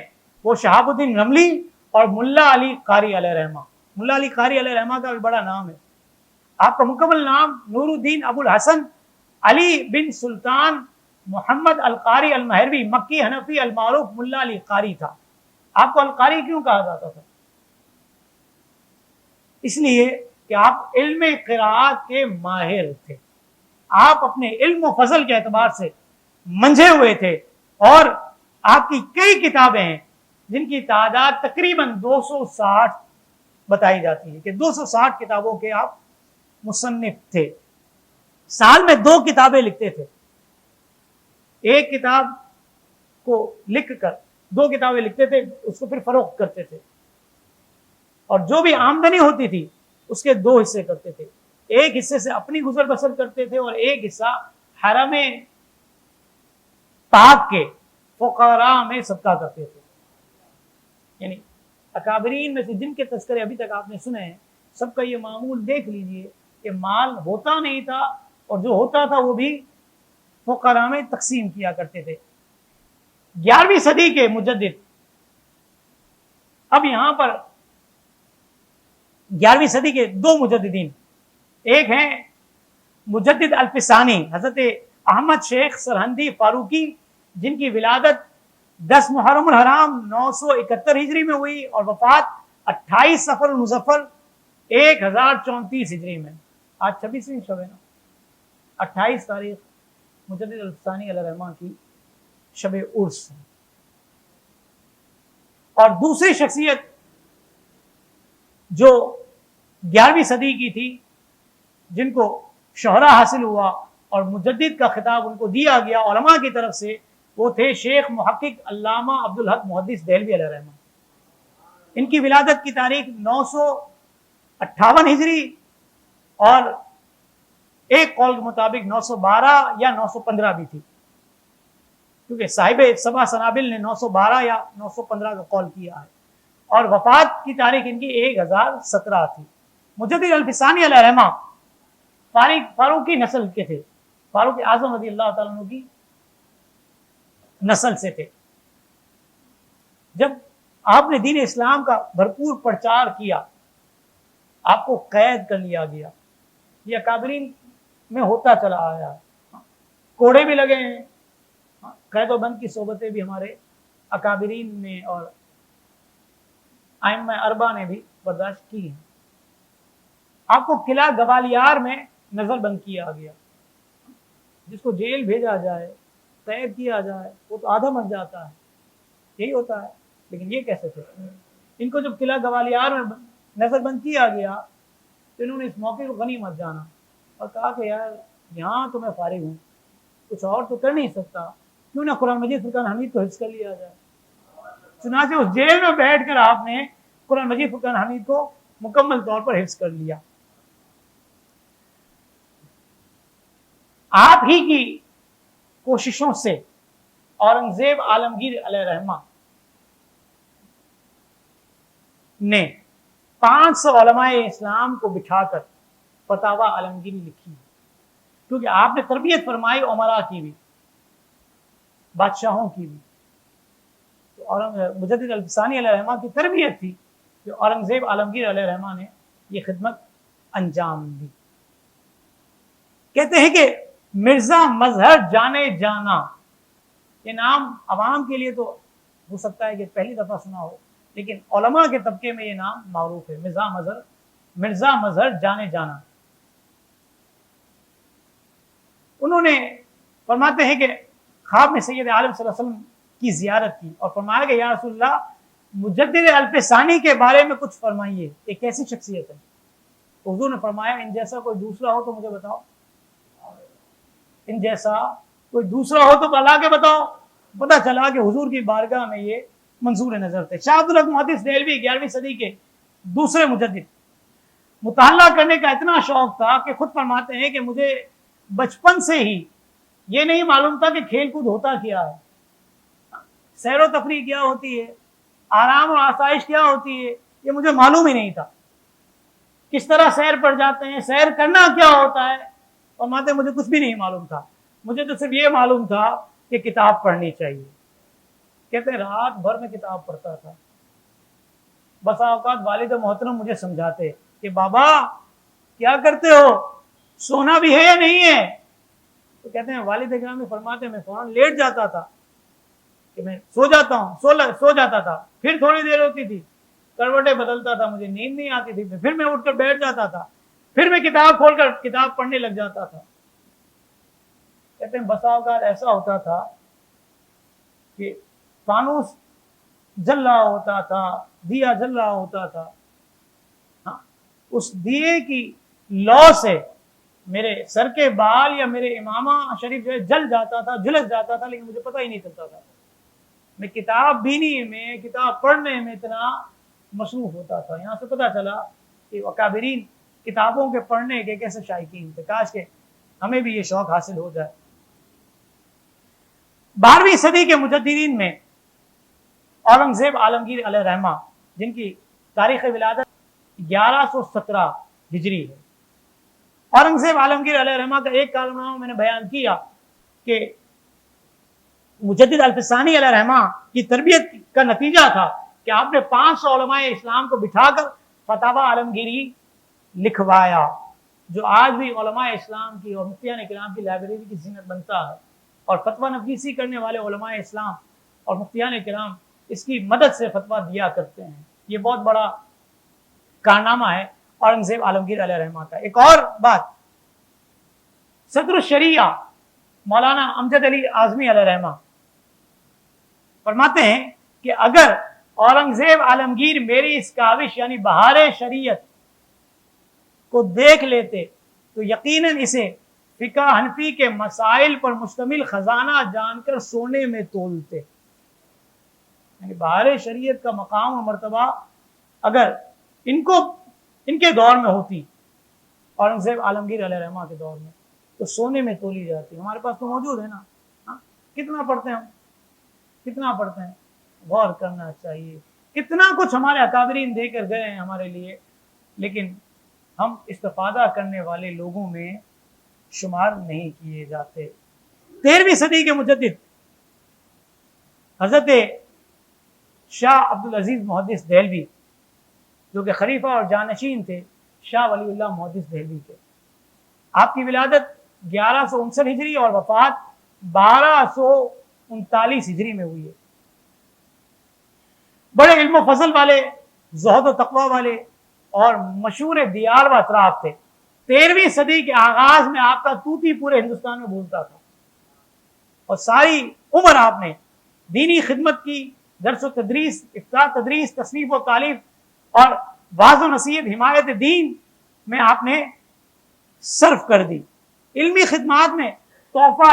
وہ شہاب الدین رملی اور ملا علی قاری علیہ رحمہ. ملا علی قاری علیہ رحمہ کا بھی بڑا نام ہے. آپ کا مکمل نام نور الدین ابو الحسن علی بن سلطان محمد القاری المہروی مکی حنفی المعروف ملا علی قاری تھا. آپ کو القاری کیوں کہا جاتا تھا؟ اس لیے کہ آپ علم قراءت کے ماہر تھے. آپ اپنے علم و فضل کے اعتبار سے منجھے ہوئے تھے، اور آپ کی کئی کتابیں ہیں جن کی تعداد تقریباً 260 بتائی جاتی ہے کہ 260 کتابوں کے آپ مصنف تھے. سال میں 2 کتابیں لکھتے تھے. ایک کتاب کو لکھ کر 2 کتابیں لکھتے تھے، اس کو پھر فروخت کرتے تھے، اور جو بھی آمدنی ہوتی تھی اس کے 2 حصے کرتے تھے. ایک حصے سے اپنی گزر بسر کرتے تھے، اور ایک حصہ حرم پاک کے فقراء میں صدقہ کرتے تھے. یعنی اکابرین میں سے جن کے تذکرے ابھی تک آپ نے سنے ہیں، سب کا یہ معمول دیکھ لیجئے کہ مال ہوتا نہیں تھا، اور جو ہوتا تھا وہ بھی فقراء میں تقسیم کیا کرتے تھے. 11ویں صدی کے مجدد، اب یہاں پر 11ویں صدی کے 2 مجددین، ایک ہیں مجدد الفسانی حضرت احمد شیخ سرہندی فاروقی، جن کی ولادت 10 محرم الحرام 971 ہجری میں ہوئی اور وفات 28 صفر المظفر 1034 ہجری میں. آج 26ویں شب ہے نا، 28 تاریخ مجدد الفسانی علیہ رحمہ کی شب عرس ہے. اور دوسری شخصیت جو 11ویں صدی کی تھی، جن کو شہرہ حاصل ہوا اور مجدد کا خطاب ان کو دیا گیا علماء کی طرف سے، وہ تھے شیخ محقق علامہ عبدالحق محدث دہلوی علیہ رحمہ. ان کی ولادت کی تاریخ 958 ہجری، اور ایک قول کے مطابق 912 یا 915 بھی تھی، کیونکہ صاحب سبع سنابل نے 912 یا 915 کا قول کیا ہے. اور وفات کی تاریخ ان کی 1017 تھی. مجدد الفسانی علیہ رحمہ فاروقی نسل کے تھے، فاروق اعظم رضی اللہ تعالیٰ عنہ کی نسل سے تھے. جب آپ نے دین اسلام کا بھرپور پرچار کیا، آپ کو قید کر لیا گیا. یہ اکابرین میں ہوتا چلا آیا ہے، کوڑے بھی لگے ہیں، قید و بند کی صحبتیں بھی ہمارے اکابرین نے اور ائمہ اربعہ نے بھی برداشت کی ہیں. آپ کو قلعہ گوالیار میں نظر بند کیا گیا. جس کو جیل بھیجا جائے، قید کیا جائے، وہ تو آدھا مر جاتا ہے، یہی ہوتا ہے. لیکن یہ کیسے تھے؟ ان کو جب قلعہ گوالیار میں نظر بند کیا گیا تو انہوں نے اس موقع کو غنیمت جانا اور کہا کہ یار یہاں تو میں فارغ ہوں، کچھ اور تو کر نہیں سکتا، کیوں نہ قرآن مجید فرقان حمید کو حفظ کر لیا جائے. چنانچہ اس جیل میں بیٹھ کر آپ نے قرآن مجید فرقان حمید کو مکمل طور پر حفظ کر لیا. آپ ہی کی کوششوں سے اورنگزیب عالمگیر علیہ رحمہ نے 500 علماء اسلام کو بٹھا کر فتاوی عالمگیری لکھی، کیونکہ آپ نے تربیت فرمائی امراء کی بھی، بادشاہوں کی بھی. تو مجدد الفسانی علیہ رحمہ کی تربیت تھی جو اورنگزیب عالمگیر علیہ رحمہ نے یہ خدمت انجام دی. کہتے ہیں کہ مرزا مظہر جانے جانا، یہ نام عوام کے لیے تو ہو سکتا ہے کہ پہلی دفعہ سنا ہو، لیکن علماء کے طبقے میں یہ نام معروف ہے، مرزا مظہر جانے جانا. انہوں نے فرماتے ہیں کہ خواب میں سید عالم صلی اللہ علیہ وسلم کی زیارت کی اور فرمایا کہ یا رسول اللہ مجدد الفسانی کے بارے میں کچھ فرمائیے، یہ کیسی شخصیت ہے؟ حضور نے فرمایا ان جیسا کوئی دوسرا ہو تو مجھے بتاؤ، ان جیسا کوئی دوسرا ہو تو بلا کے بتاؤ. پتہ چلا کہ حضور کی بارگاہ میں یہ منظور نظر تھے. شاہ عبدالحق محدث دہلوی 11ویں صدی کے دوسرے مجدد، مطالعہ کرنے کا اتنا شوق تھا کہ خود فرماتے ہیں کہ مجھے بچپن سے ہی یہ نہیں معلوم تھا کہ کھیل کود ہوتا کیا ہے، سیر و تفریح کیا ہوتی ہے، آرام اور آسائش کیا ہوتی ہے، یہ مجھے معلوم ہی نہیں تھا. کس طرح سیر پر جاتے ہیں، سیر کرنا کیا ہوتا ہے، اور ماتے مجھے کچھ بھی نہیں معلوم تھا. مجھے تو صرف یہ معلوم تھا کہ کتاب پڑھنی چاہیے، کہتے ہیں رات بھر میں کتاب پڑھتا تھا. بسا اوقات والد محترم مجھے سمجھاتے کہ بابا کیا کرتے ہو, سونا بھی ہے یا نہیں ہے؟ تو کہتے ہیں والد گرامی فرماتے میں فوراً لیٹ جاتا تھا کہ میں سو جاتا ہوں, سو جاتا تھا, پھر تھوڑی دیر ہوتی تھی, کروٹیں بدلتا تھا, مجھے نیند نہیں آتی تھی, پھر میں اٹھ کر بیٹھ جاتا تھا, پھر میں کتاب کھول کر کتاب پڑھنے لگ جاتا تھا. کہتے ہیں بسا اوقات ایسا ہوتا تھا کہ فانوس جل رہا ہوتا تھا, دیا جل رہا ہوتا تھا, ہاں اس دیے کی لو سے میرے سر کے بال یا میرے امامہ شریف جو ہے جل جاتا تھا, جھلس جاتا تھا, لیکن مجھے پتہ ہی نہیں چلتا تھا. میں کتاب بینی میں, کتاب پڑھنے میں اتنا مصروف ہوتا تھا. یہاں سے پتہ چلا کہ اکابرین کتابوں کے پڑھنے کے کیسے شائقین تھے. کاش کہ ہمیں بھی یہ شوق حاصل ہو جائے. 12ویں صدی کے مجددین میں اورنگزیب عالمگیر علیہ رحمہ, جن کی تاریخ ولادت 1117 ہجری ہے. اورنگزیب عالمگیر علیہ رحمہ کا ایک کارنامہ میں نے بیان کیا کہ مجدد الفسانی علیہ رحمہ کی تربیت کا نتیجہ تھا کہ آپ نے 500 علماء اسلام کو بٹھا کر فتاوی عالمگیری لکھوایا, جو آج بھی علماء اسلام کی اور مفتیان کرام کی لائبریری کی زینت بنتا ہے. اور فتویٰ نفیسی کرنے والے علماء اسلام اور مفتیان کرام اس کی مدد سے فتویٰ دیا کرتے ہیں. یہ بہت بڑا کارنامہ ہے اورنگزیب عالمگیر علیہ رحمہ کا. ایک اور بات, صدر الشریعہ مولانا امجد علی اعظمی علیہ رحمہ فرماتے ہیں کہ اگر اورنگزیب عالمگیر میری اس کاوش یعنی بہار شریعت کو دیکھ لیتے تو یقیناً اسے فقہ حنفی کے مسائل پر مشتمل خزانہ جان کر سونے میں تولتے. یعنی بہار شریعت کا مقام و مرتبہ اگر ان کے دور میں ہوتی, اورنگزیب عالمگیر علیہ رحمہ کے دور میں, تو سونے میں تولی جاتی. ہمارے پاس تو موجود ہے نا. کتنا پڑھتے ہیں, کتنا پڑھتے ہیں, غور کرنا چاہیے. کتنا کچھ ہمارے اکابرین دے کر گئے ہیں ہمارے لیے, لیکن ہم استفادہ کرنے والے لوگوں میں شمار نہیں کیے جاتے. 13ویں صدی کے مجدد حضرت شاہ عبدالعزیز محدث دہلوی, جو کہ خلیفہ اور جانشین تھے شاہ ولی اللہ محدث دہلوی کے, آپ کی ولادت 1159 ہجری اور وفات 1239 ہجری میں ہوئی ہے. بڑے علم و فضل والے, زہد و تقوی والے اور مشہور دیار و اطراف تھے. 13ویں صدی کے آغاز میں آپ کا طوطی پورے ہندوستان میں بولتا تھا, اور ساری عمر آپ نے دینی خدمت کی, درس و تدریس, افتاء تدریس, تصنیف و تالیف اور واعظ و نصیحت, حمایت دین میں آپ نے صرف کر دی. علمی خدمات میں تحفہ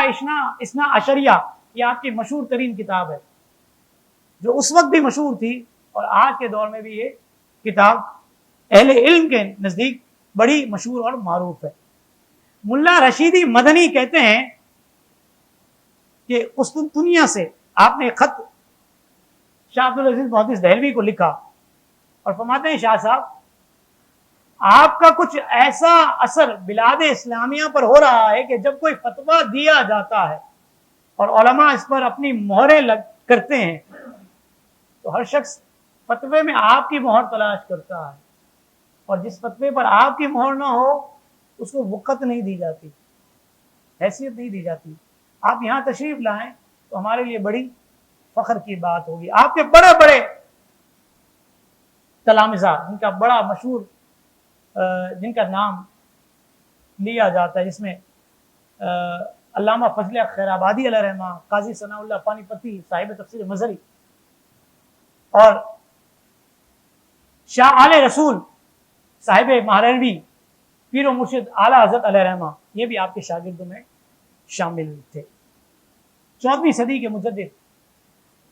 اثنا عشریہ, یہ آپ کی مشہور ترین کتاب ہے, جو اس وقت بھی مشہور تھی اور آج کے دور میں بھی یہ کتاب اہل علم کے نزدیک بڑی مشہور اور معروف ہے. ملا رشیدی مدنی کہتے ہیں کہ قسطنطنیہ سے آپ نے خط شاہ عبدالعزیز محدث دہلوی کو لکھا اور فرماتے ہیں شاہ صاحب آپ کا کچھ ایسا اثر بلاد اسلامیہ پر ہو رہا ہے کہ جب کوئی فتویٰ دیا جاتا ہے اور علماء اس پر اپنی مہریں کرتے ہیں تو ہر شخص فتوے میں آپ کی مہر تلاش کرتا ہے, اور جس فتوے پر آپ کی مہر نہ ہو اس کو وقت نہیں دی جاتی, حیثیت نہیں دی جاتی. آپ یہاں تشریف لائیں تو ہمارے لیے بڑی فخر کی بات ہوگی. آپ کے بڑے بڑے تلامذہ, جن کا بڑا مشہور, جن کا نام لیا جاتا ہے, جس میں علامہ فضل خیر آبادی علیہ رحمہ, قاضی ثناء اللہ پانی پتی صاحب تفسیر مظہری, اور شاہ آل رسول صاحب مہروی پیر و مرشد اعلیٰ حضرت علیہ رحمہ, یہ بھی آپ کے شاگردوں میں شامل تھے. 14ویں صدی کے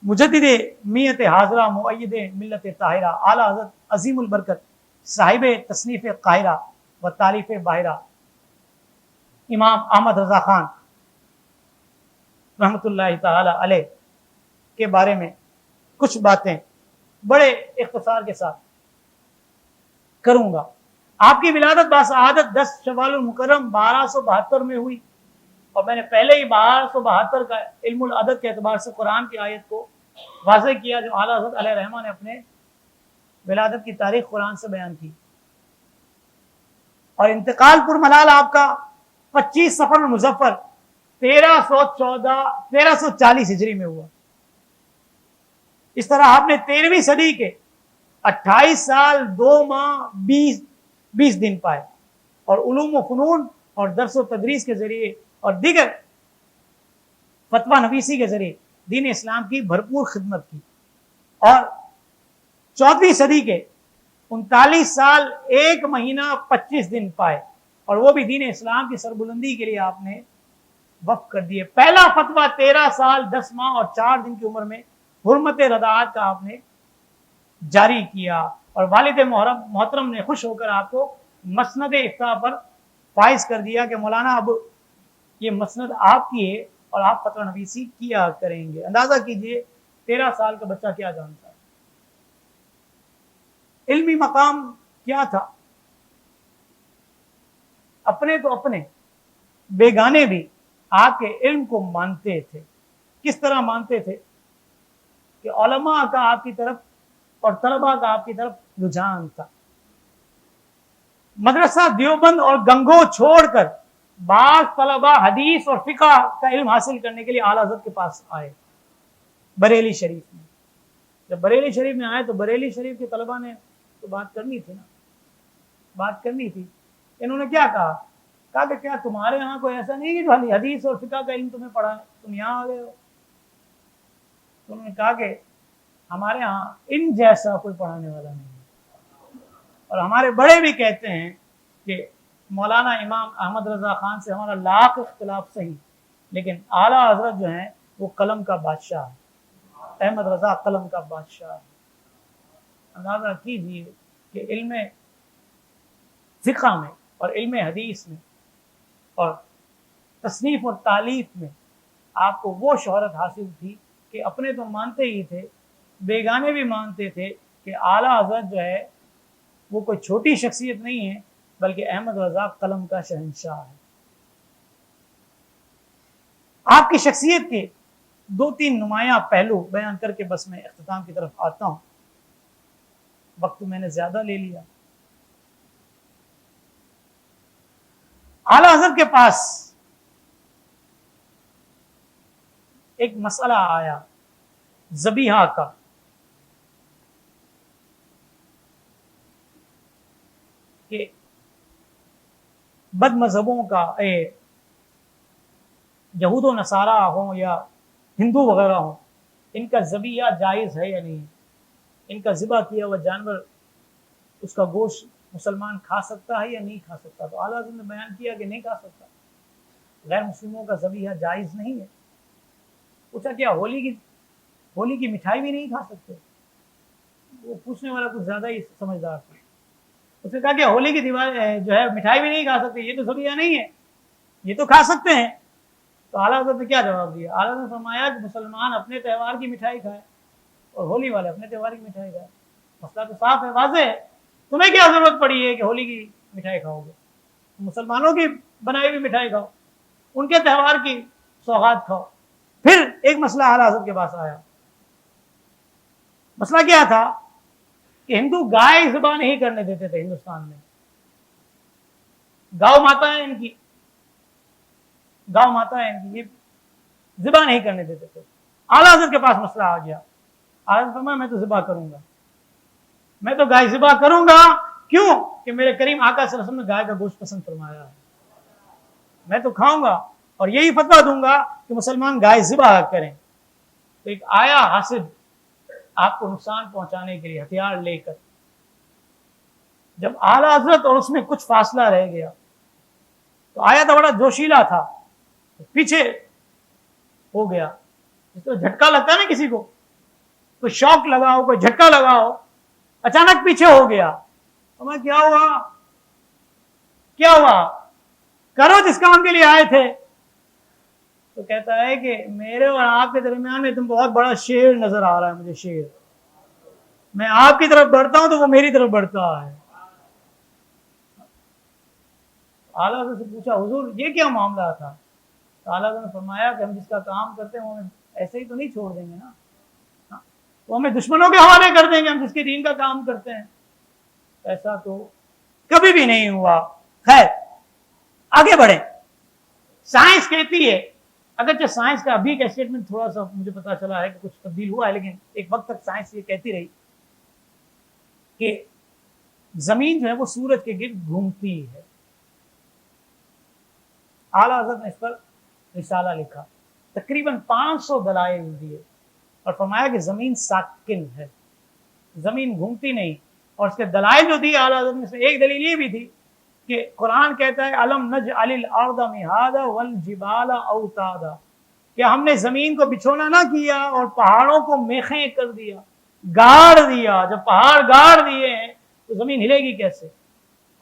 مجدد میت حاضرہ, مؤید ملت طاہرہ, اعلیٰ حضرت عظیم البرکت صاحب تصنیف قاہرہ و تالیف باہرہ, امام احمد رضا خان رحمۃ اللہ تعالی علیہ کے بارے میں کچھ باتیں بڑے اختصار کے ساتھ کروں گا. آپ کی ولادت باسعادت 10 شوال المکرم 1272 میں ہوئی, اور میں نے پہلے ہی 1272 کا علم العدد کے اعتبار سے قرآن کی آیت کو واضح کیا جو اعلیٰ حضرت علیہ رحمہ نے اپنے ولادت کی تاریخ قرآن سے بیان کی. اور انتقال پر ملال آپ کا 25 صفر مظفر 1340 ہجری میں ہوا. اس طرح آپ نے 13ویں صدی کے 28 سال 2 ماہ 20 دن پائے اور علوم و فنون اور درس و تدریس کے ذریعے اور دیگر فتویٰ نویسی کے ذریعے دین اسلام کی بھرپور خدمت کی. اور 14ویں صدی کے 39 سال 1 مہینہ 25 دن پائے اور وہ بھی دین اسلام کی سربلندی کے لیے آپ نے وقف کر دیے. پہلا فتویٰ 13 سال 10 ماہ اور 4 دن کی عمر میں حرمت رضاعت کا آپ نے جاری کیا اور والد محترم نے خوش ہو کر آپ کو مسند افتاء پر فائز کر دیا کہ مولانا اب یہ مسند آپ کی ہے اور آپ فتویٰ نویسی کیا کریں گے. اندازہ کیجئے 13 سال کا بچہ کیا جانتا ہے. علمی مقام کیا تھا. اپنے تو اپنے بیگانے بھی آپ کے علم کو مانتے تھے. کس طرح مانتے تھے کہ علماء کا آپ کی طرف اور طلباء کا آپ کی طرف رجحان تھا. مدرسہ دیوبند اور گنگو چھوڑ کر بعض طلباء حدیث اور فقہ کا علم حاصل کرنے کے لیے اعلیٰ حضرت کے پاس آئے بریلی شریف میں. جب بریلی شریف میں آئے تو بریلی شریف کے طلباء نے تو بات کرنی تھی نا، بات کرنی تھی. انہوں نے کیا کہا کہ کیا تمہارے یہاں کوئی ایسا نہیں کہ جو حدیث اور فقہ کا علم تمہیں پڑھا ہے، تم یہاں آ گئے ہو. تو انہوں نے کہا کہ ہمارے ہاں ان جیسا کوئی پڑھانے والا نہیں ہے. اور ہمارے بڑے بھی کہتے ہیں کہ مولانا امام احمد رضا خان سے ہمارا لاکھ اختلاف صحیح، لیکن اعلیٰ حضرت جو ہیں وہ قلم کا بادشاہ ہے. احمد رضا قلم کا بادشاہ ہے. اندازہ کیجیے کہ علم فقہ میں اور علم حدیث میں اور تصنیف اور تالیف میں آپ کو وہ شہرت حاصل تھی کہ اپنے تو مانتے ہی تھے، بیگانے بھی مانتے تھے کہ اعلیٰ حضرت جو ہے وہ کوئی چھوٹی شخصیت نہیں ہے بلکہ احمد رضا قلم کا شہنشاہ ہے. آپ کی شخصیت کے 2-3 نمایاں پہلو بیان کر کے بس میں اختتام کی طرف آتا ہوں. وقت میں نے زیادہ لے لیا. اعلیٰ حضرت کے پاس ایک مسئلہ آیا ذبیحہ کا. کہ بد مذہبوں کا یہود و نصارہ ہوں یا ہندو وغیرہ ہوں، ان کا ذبیحہ جائز ہے یا نہیں، ان کا ذبح کیا ہوا جانور اس کا گوشت مسلمان کھا سکتا ہے یا نہیں کھا سکتا. تو اعلیٰ حضرت نے بیان کیا کہ نہیں کھا سکتا، غیر مسلموں کا ذبیحہ جائز نہیں ہے. پوچھا کیا ہولی کی مٹھائی بھی نہیں کھا سکتے؟ وہ پوچھنے والا کچھ زیادہ ہی سمجھدار تھا. اس نے کہا کہ ہولی کی دیوار جو ہے مٹھائی بھی نہیں کھا سکتے، یہ تو ذبیحہ نہیں ہے، یہ تو کھا سکتے ہیں. تو اعلیٰ حضرت نے کیا جواب دیا؟ اعلیٰ حضرت نے فرمایا کہ مسلمان اپنے تہوار کی مٹھائی کھائے اور ہولی والے اپنے تہوار کی مٹھائی کھائے. مسئلہ تو صاف ہے، واضح ہے. تمہیں کیا ضرورت پڑی ہے کہ ہولی کی مٹھائی کھاؤ گے؟ مسلمانوں کی بنائی ہوئی مٹھائی کھاؤ، ان کے تہوار کی سوغات کھاؤ. پھر ایک مسئلہ اعلیٰ حضرت کے پاس آیا. مسئلہ کیا تھا کہ ہندو گائے ذبح نہیں کرنے دیتے تھے. ہندوستان میں گاؤ ماتا ہے ان کی، گاؤ ماتا ہے ان کی، یہ ذبح نہیں کرنے دیتے تھے. اعلیٰ حضرت کے پاس مسئلہ آ گیا. اعلیٰ حضرت فرمایا میں تو ذبح کروں گا، میں تو گائے ذبح کروں گا. کیوں؟ کہ میرے کریم آقا صلی اللہ علیہ وسلم نے گائے کا گوشت پسند فرمایا ہے، میں تو کھاؤں گا اور یہی فتویٰ دوں گا کہ مسلمان گائے ذبح کریں. تو ایک آیا حاسد آپ کو نقصان پہنچانے کے لیے ہتھیار لے کر، جب اعلیٰ حضرت اور اس میں کچھ فاصلہ رہ گیا تو آیا تو بڑا جوشیلا تھا، پیچھے ہو گیا. جس طرح جھٹکا لگتا ہے نا کسی کو، کوئی شوق لگا ہو، کوئی جھٹکا لگا ہو، اچانک پیچھے ہو گیا. تو میں کیا ہوا کیا ہوا؟ کرو جس کام کے لیے آئے تھے. تو کہتا ہے کہ میرے اور آپ کے درمیان میں تم بہت بڑا شیر نظر آ رہا ہے مجھے. شیر، میں آپ کی طرف بڑھتا ہوں تو وہ میری طرف بڑھتا ہے. اعلیٰ حضرت سے پوچھا حضور یہ کیا معاملہ تھا؟ تو اعلیٰ حضرت نے فرمایا کہ ہم جس کا کام کرتے ہیں وہ ایسے ہی تو نہیں چھوڑ دیں گے نا. وہ ہمیں دشمنوں کے حوالے کر دیں گے ہم جس کے دین کا کام کرتے ہیں. ایسا تو کبھی بھی نہیں ہوا. خیر آگے بڑھیں. سائنس کہتی ہے، اگرچہ سائنس کا ابھی کا اسٹیٹمنٹ تھوڑا سا مجھے پتا چلا ہے کہ کچھ تبدیل ہوا ہے، لیکن ایک وقت تک سائنس یہ کہتی رہی کہ زمین جو ہے وہ سورج کے گرد گھومتی ہے. اعلیٰ حضرت نے اس پر رسالہ لکھا، تقریباً 500 دلائل دیے اور فرمایا کہ زمین ساکن ہے، زمین گھومتی نہیں. اور اس کے دلائل جو دی اعلیٰ حضرت نے، اس میں ایک دلیل یہ بھی تھی کہ قرآن کہتا ہے الم نجعل الارض مہادا والجبال اوتادا، کہ ہم نے زمین کو بچھونا نہ کیا اور پہاڑوں کو میخیں کر دیا، گاڑ دیا. جب پہاڑ گاڑ دیے ہیں تو زمین ہلے گی کیسے؟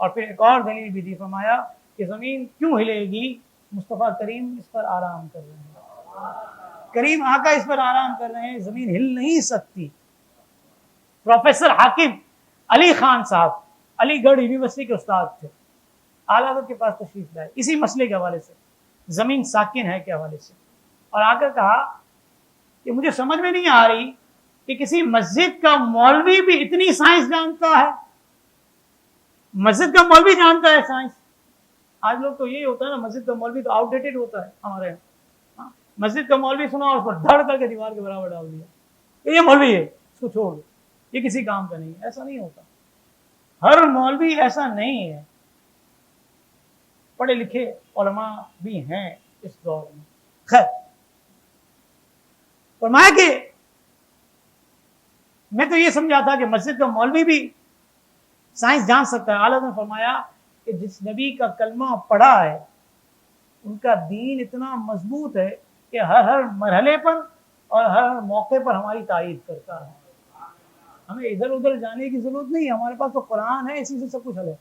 اور پھر ایک اور دلیل بھی دی، فرمایا کہ زمین کیوں ہلے گی؟ مصطفیٰ کریم اس پر آرام کر رہے ہیں، کریم آقا اس پر آرام کر رہے ہیں، زمین ہل نہیں سکتی. پروفیسر حاکم علی خان صاحب علی گڑھ یونیورسٹی کے استاد تھے، اعلیٰ حضرت کے پاس تشریف لائے اسی مسئلے کے حوالے سے، زمین ساکن ہے کے حوالے سے، اور آ کر کہا کہ مجھے سمجھ میں نہیں آ رہی کہ کسی مسجد کا مولوی بھی اتنی سائنس جانتا ہے. مسجد کا مولوی جانتا ہے سائنس. آج لوگ تو یہی ہوتا ہے نا، مسجد کا مولوی تو آؤٹ ڈیٹڈ ہوتا ہے ہمارے یہاں. مسجد کا مولوی سنا اور اس پر دھڑ کر کے دیوار کے برابر ڈال دیا کہ یہ مولوی ہے، اس کو چھوڑ دو، یہ کسی کام کا نہیں. ایسا نہیں ہوتا، ہر مولوی ایسا نہیں ہے. پڑھے لکھے علماء بھی ہیں اس دور میں. خیر فرمایا کہ میں تو یہ سمجھا تھا کہ مسجد کا مولوی بھی سائنس جان سکتا ہے. اعلیٰ نے فرمایا کہ جس نبی کا کلمہ پڑھا ہے ان کا دین اتنا مضبوط ہے کہ ہر مرحلے پر اور ہر موقع پر ہماری تائید کرتا ہے. ہمیں ادھر ادھر جانے کی ضرورت نہیں، ہمارے پاس تو قرآن ہے، اسی سے سب کچھ حل ہے،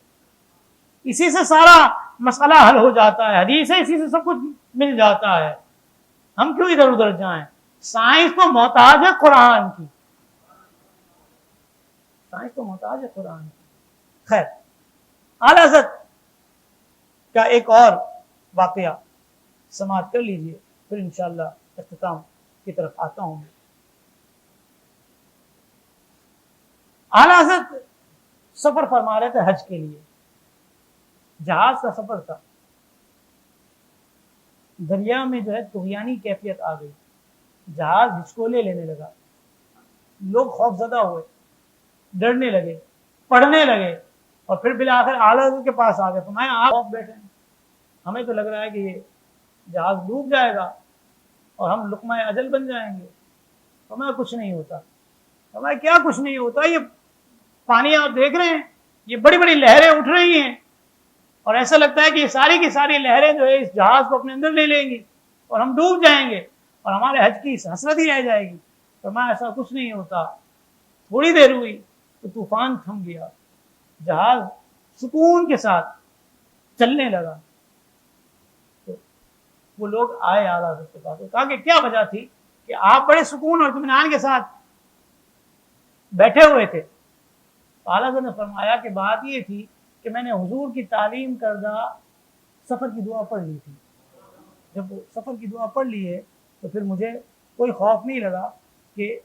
اسی سے سارا مسئلہ حل ہو جاتا ہے، حدیث ہے، اسی سے سب کچھ مل جاتا ہے. ہم کیوں ادھر ادھر جائیں؟ سائنس تو محتاج ہے قرآن کی، سائنس تو محتاج ہے قرآن کی. خیر اعلیٰ حضرت کا ایک اور واقعہ سماعت کر لیجئے، پھر انشاءاللہ اختتام کی طرف آتا ہوں. اعلیٰ حضرت سفر فرما رہے تھے حج کے لیے، جہاز کا سفر تھا، دریا میں جو ہے طغیانی کیفیت آ گئی، جہاز ہچکولے لینے لگا، لوگ خوف زدہ ہوئے، ڈرنے لگے، پڑھنے لگے، اور پھر بالآخر اعلیٰ حضرت کے پاس آ گئے. فرمایا آپ بیٹھے ہیں، ہمیں تو لگ رہا ہے کہ یہ جہاز ڈوب جائے گا اور ہم لقمہ اجل بن جائیں گے. فرمایا کچھ نہیں ہوتا. فرمایا کیا کچھ نہیں ہوتا؟ یہ پانی آپ دیکھ رہے ہیں، یہ بڑی بڑی لہریں اٹھ رہی ہیں اور ایسا لگتا ہے کہ یہ ساری کی ساری لہریں جو ہے اس جہاز کو اپنے اندر لے لیں گی اور ہم ڈوب جائیں گے اور ہمارے حج کی حسرت ہی رہ جائے گی. فرمایا ایسا کچھ نہیں ہوتا. تھوڑی دیر ہوئی تو طوفان تھم گیا، جہاز سکون کے ساتھ چلنے لگا. تو وہ لوگ آئے اعلیٰ حضرت کے پاس، کہا کہ کیا وجہ تھی کہ آپ بڑے سکون اور اطمینان کے ساتھ بیٹھے ہوئے تھے؟ اعلیٰ حضرت نے فرمایا کہ بات یہ تھی کہ میں نے حضور کی تعلیم کردہ سفر کی دعا پڑھ لی تھی. جب وہ سفر کی دعا پڑھ لی ہے تو پھر مجھے کوئی خوف نہیں لگا کہ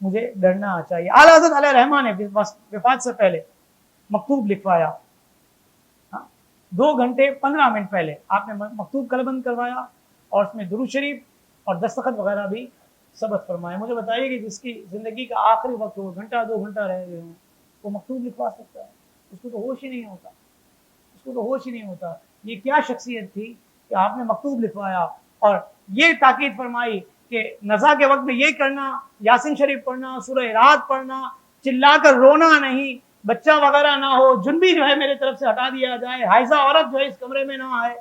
مجھے ڈرنا چاہیے. اعلیٰ حضرت علیہ رحمٰن نے وفات سے پہلے مکتوب لکھوایا، 2 گھنٹے 15 منٹ پہلے آپ نے مکتوب قلمبند کروایا اور اس میں درود شریف اور دستخط وغیرہ بھی ثبت فرمائے. مجھے بتائیے کہ جس کی زندگی کا آخری وقت ہو، گھنٹہ 2 گھنٹہ رہ گئے ہوں، وہ مکتوب لکھوا سکتا ہے؟ اس کو تو ہوش ہی نہیں ہوتا، اس کو تو ہوش ہی نہیں ہوتا. یہ کیا شخصیت تھی کہ آپ نے مکتوب لکھوایا اور یہ تاکید فرمائی کہ نزا کے وقت میں یہ کرنا، یاسین شریف پڑھنا، سورہ رات پڑھنا، چلا کر رونا نہیں، بچہ وغیرہ نہ ہو، جنبی جو ہے میرے طرف سے ہٹا دیا جائے، حائضہ عورت جو ہے اس کمرے میں نہ آئے.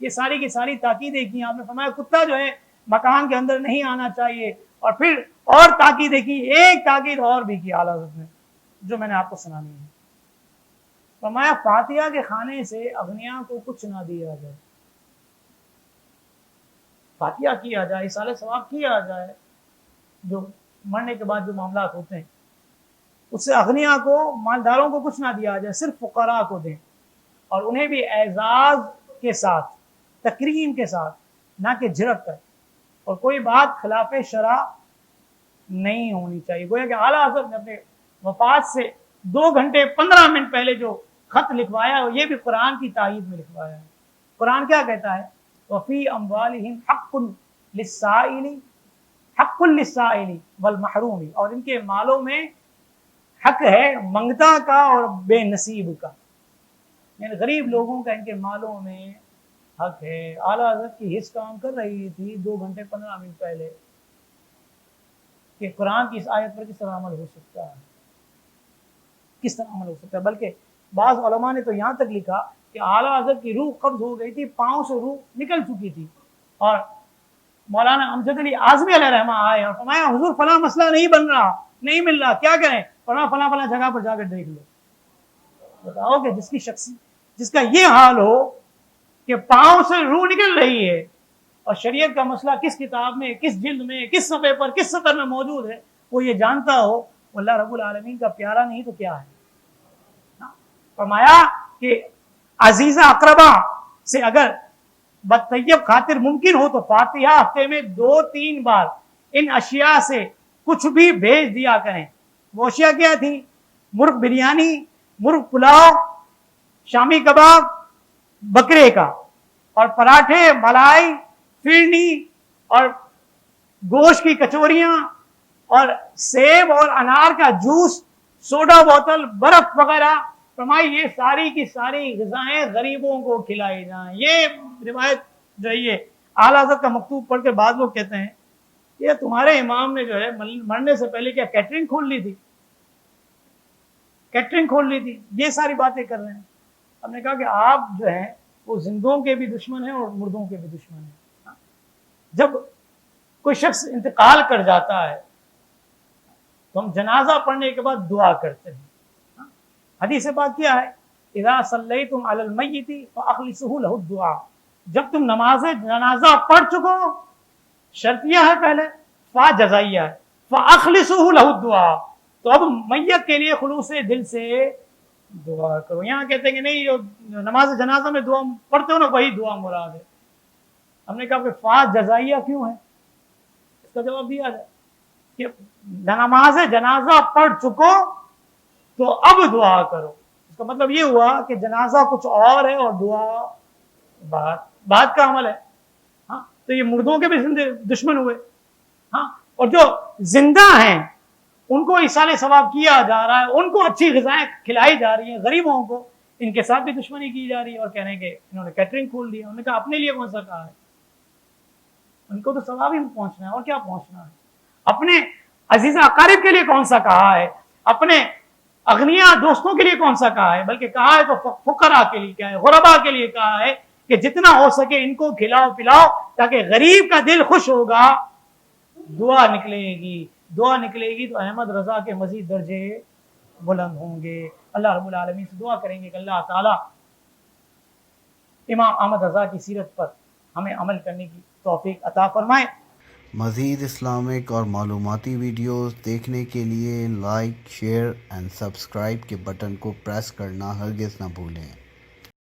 یہ ساری کی ساری تاکیدیں کی. آپ نے فرمایا کتا جو ہے مکان کے اندر نہیں آنا چاہیے. اور پھر اور تاکیدیں کی، ایک تاکید اور بھی کی اعلیٰ حضرت نے جو میں نے آپ کو سنانی ہے. فرمایا فاتحہ کے کھانے سے اغنیاء کو کچھ نہ دیا جائے. فاتحہ کیا جائے، اصالہ ثواب کیا جائے، جو مرنے کے بعد جو معاملات ہوتے ہیں اس سے اغنیاء کو، مالداروں کو کچھ نہ دیا جائے، صرف فقراء کو دیں اور انہیں بھی اعزاز کے ساتھ، تکریم کے ساتھ، نہ کہ جھڑک کر. اور کوئی بات خلاف شرع نہیں ہونی چاہیے. گویا کہ اعلیٰ حضرت نے اپنے وفات سے 2 گھنٹے 15 منٹ پہلے جو خط لکھوایا ہے یہ بھی قرآن کی تائید میں لکھوایا ہے. قرآن کیا کہتا ہے؟ وفی اموالہم حق للسائل حق للسائل والمحروم، اور ان کے مالوں میں حق ہے منگتا کا اور بے نصیب کا، یعنی غریب لوگوں کا ان کے مالوں میں حق ہے. اعلیٰ حضرت کی حص کام کر رہی تھی 2 گھنٹے 15 منٹ پہلے کہ قرآن کی اس آیت پر کس طرح عمل ہو سکتا ہے، کس طرح عمل ہو سکتا ہے. بلکہ بعض علماء نے تو یہاں تک لکھا کہ اعلیٰ حضرت کی روح قبض ہو گئی تھی، پاؤں سے روح نکل چکی تھی، اور مولانا امجد علی اعظمی علیہ رحمہ آئے اور فرمایا حضور فلاں مسئلہ نہیں بن رہا، نہیں مل رہا، کیا کریں؟ فلاں فلاں فلاں جگہ پر جا کر دیکھ لو. بتاؤ کہ جس کا یہ حال ہو کہ پاؤں سے روح نکل رہی ہے اور شریعت کا مسئلہ کس کتاب میں، کس جلد میں، کس صفحے پر، کس سطر میں موجود ہے وہ یہ جانتا ہو، اللہ رب العالمین کا پیارا نہیں تو کیا ہے. فرمایا کہ عزیزہ اقربا سے اگر بدطیب خاطر ممکن ہو تو فاتحہ ہفتے میں 2-3 بار ان اشیاء سے کچھ بھی بھیج دیا کریں. وہ اشیاء کیا تھی؟ مرغ بریانی، مرغ پلاؤ، شامی کباب بکرے کا، اور پراٹھے، ملائی، فرنی اور گوشت کی کچوریاں، اور سیب اور انار کا جوس، سوڈا بوتل، برف وغیرہ. فرمائی یہ ساری کی ساری غذائیں غریبوں کو کھلائی جائیں. یہ روایت جو ہے یہ اعلیٰ حضرت کا مکتوب پڑھ کے بعض لوگ کہتے ہیں یہ تمہارے امام نے جو ہے مرنے سے پہلے کیا کیٹرنگ کھول لی تھی، کیٹرنگ کھول لی تھی، یہ ساری باتیں کر رہے ہیں. ہم نے کہا کہ آپ جو ہیں وہ زندوں کے بھی دشمن ہیں اور مردوں کے بھی دشمن ہیں. جب کوئی شخص انتقال کر جاتا ہے تو ہم جنازہ پڑھنے کے بعد دعا کرتے ہیں. حدیث بات کیا ہے؟ اذا صلیتم علی المیت فاخلصوا له الدعاء. جب تم نماز جنازہ پڑھ چکو، شرطیہ ہے پہلے، فا جزائیہ ہے، فاخلصوا له الدعاء، تو اب میت کے لیے خلوص دل سے دعا کرو. یہاں کہتے ہیں کہ نہیں جو نماز جنازہ میں دعا پڑھتے ہو نا وہی دعا مراد ہے. ہم نے کہا کہ فا جزائیہ کیوں ہے؟ اس کا جواب دیا جائے کہ نماز جنازہ پڑھ چکو تو اب دعا کرو. اس کا مطلب یہ ہوا کہ جنازہ کچھ اور ہے اور دعا بعد کا عمل ہے. ہاں تو یہ مردوں کے بھی دشمن ہوئے. ہاں اور جو زندہ ہیں ان کو ایصال ثواب کیا جا رہا ہے، ان کو اچھی غذائیں کھلائی جا رہی ہیں، غریبوں کو ان کے ساتھ بھی دشمنی کی جا رہی ہے. اور کہہ رہے ہیں کہ انہوں نے کیٹرنگ کھول دیا. انہوں نے کہا اپنے لیے کون سا کہا ہے؟ ان کو تو ثواب ہی پہنچنا ہے اور کیا پہنچنا ہے. اپنے عزیز اقارب کے لیے کون سا کہا ہے؟ اپنے اغنیا دوستوں کے لیے کون سا کہا ہے؟ بلکہ کہا ہے تو فقراء کے لیے کیا ہے، غرباء کے لیے کہا ہے کہ جتنا ہو سکے ان کو کھلاؤ پلاؤ تاکہ غریب کا دل خوش ہوگا. دعا نکلے گی، دعا نکلے گی تو احمد رضا کے مزید درجے بلند ہوں گے. اللہ رب العالمین سے دعا کریں گے کہ اللہ تعالی امام احمد رضا کی سیرت پر ہمیں عمل کرنے کی توفیق عطا فرمائے. مزید اسلامک اور معلوماتی ویڈیوز دیکھنے کے لیے لائک، شیئر اینڈ سبسکرائب کے بٹن کو پریس کرنا ہرگز نہ بھولیں.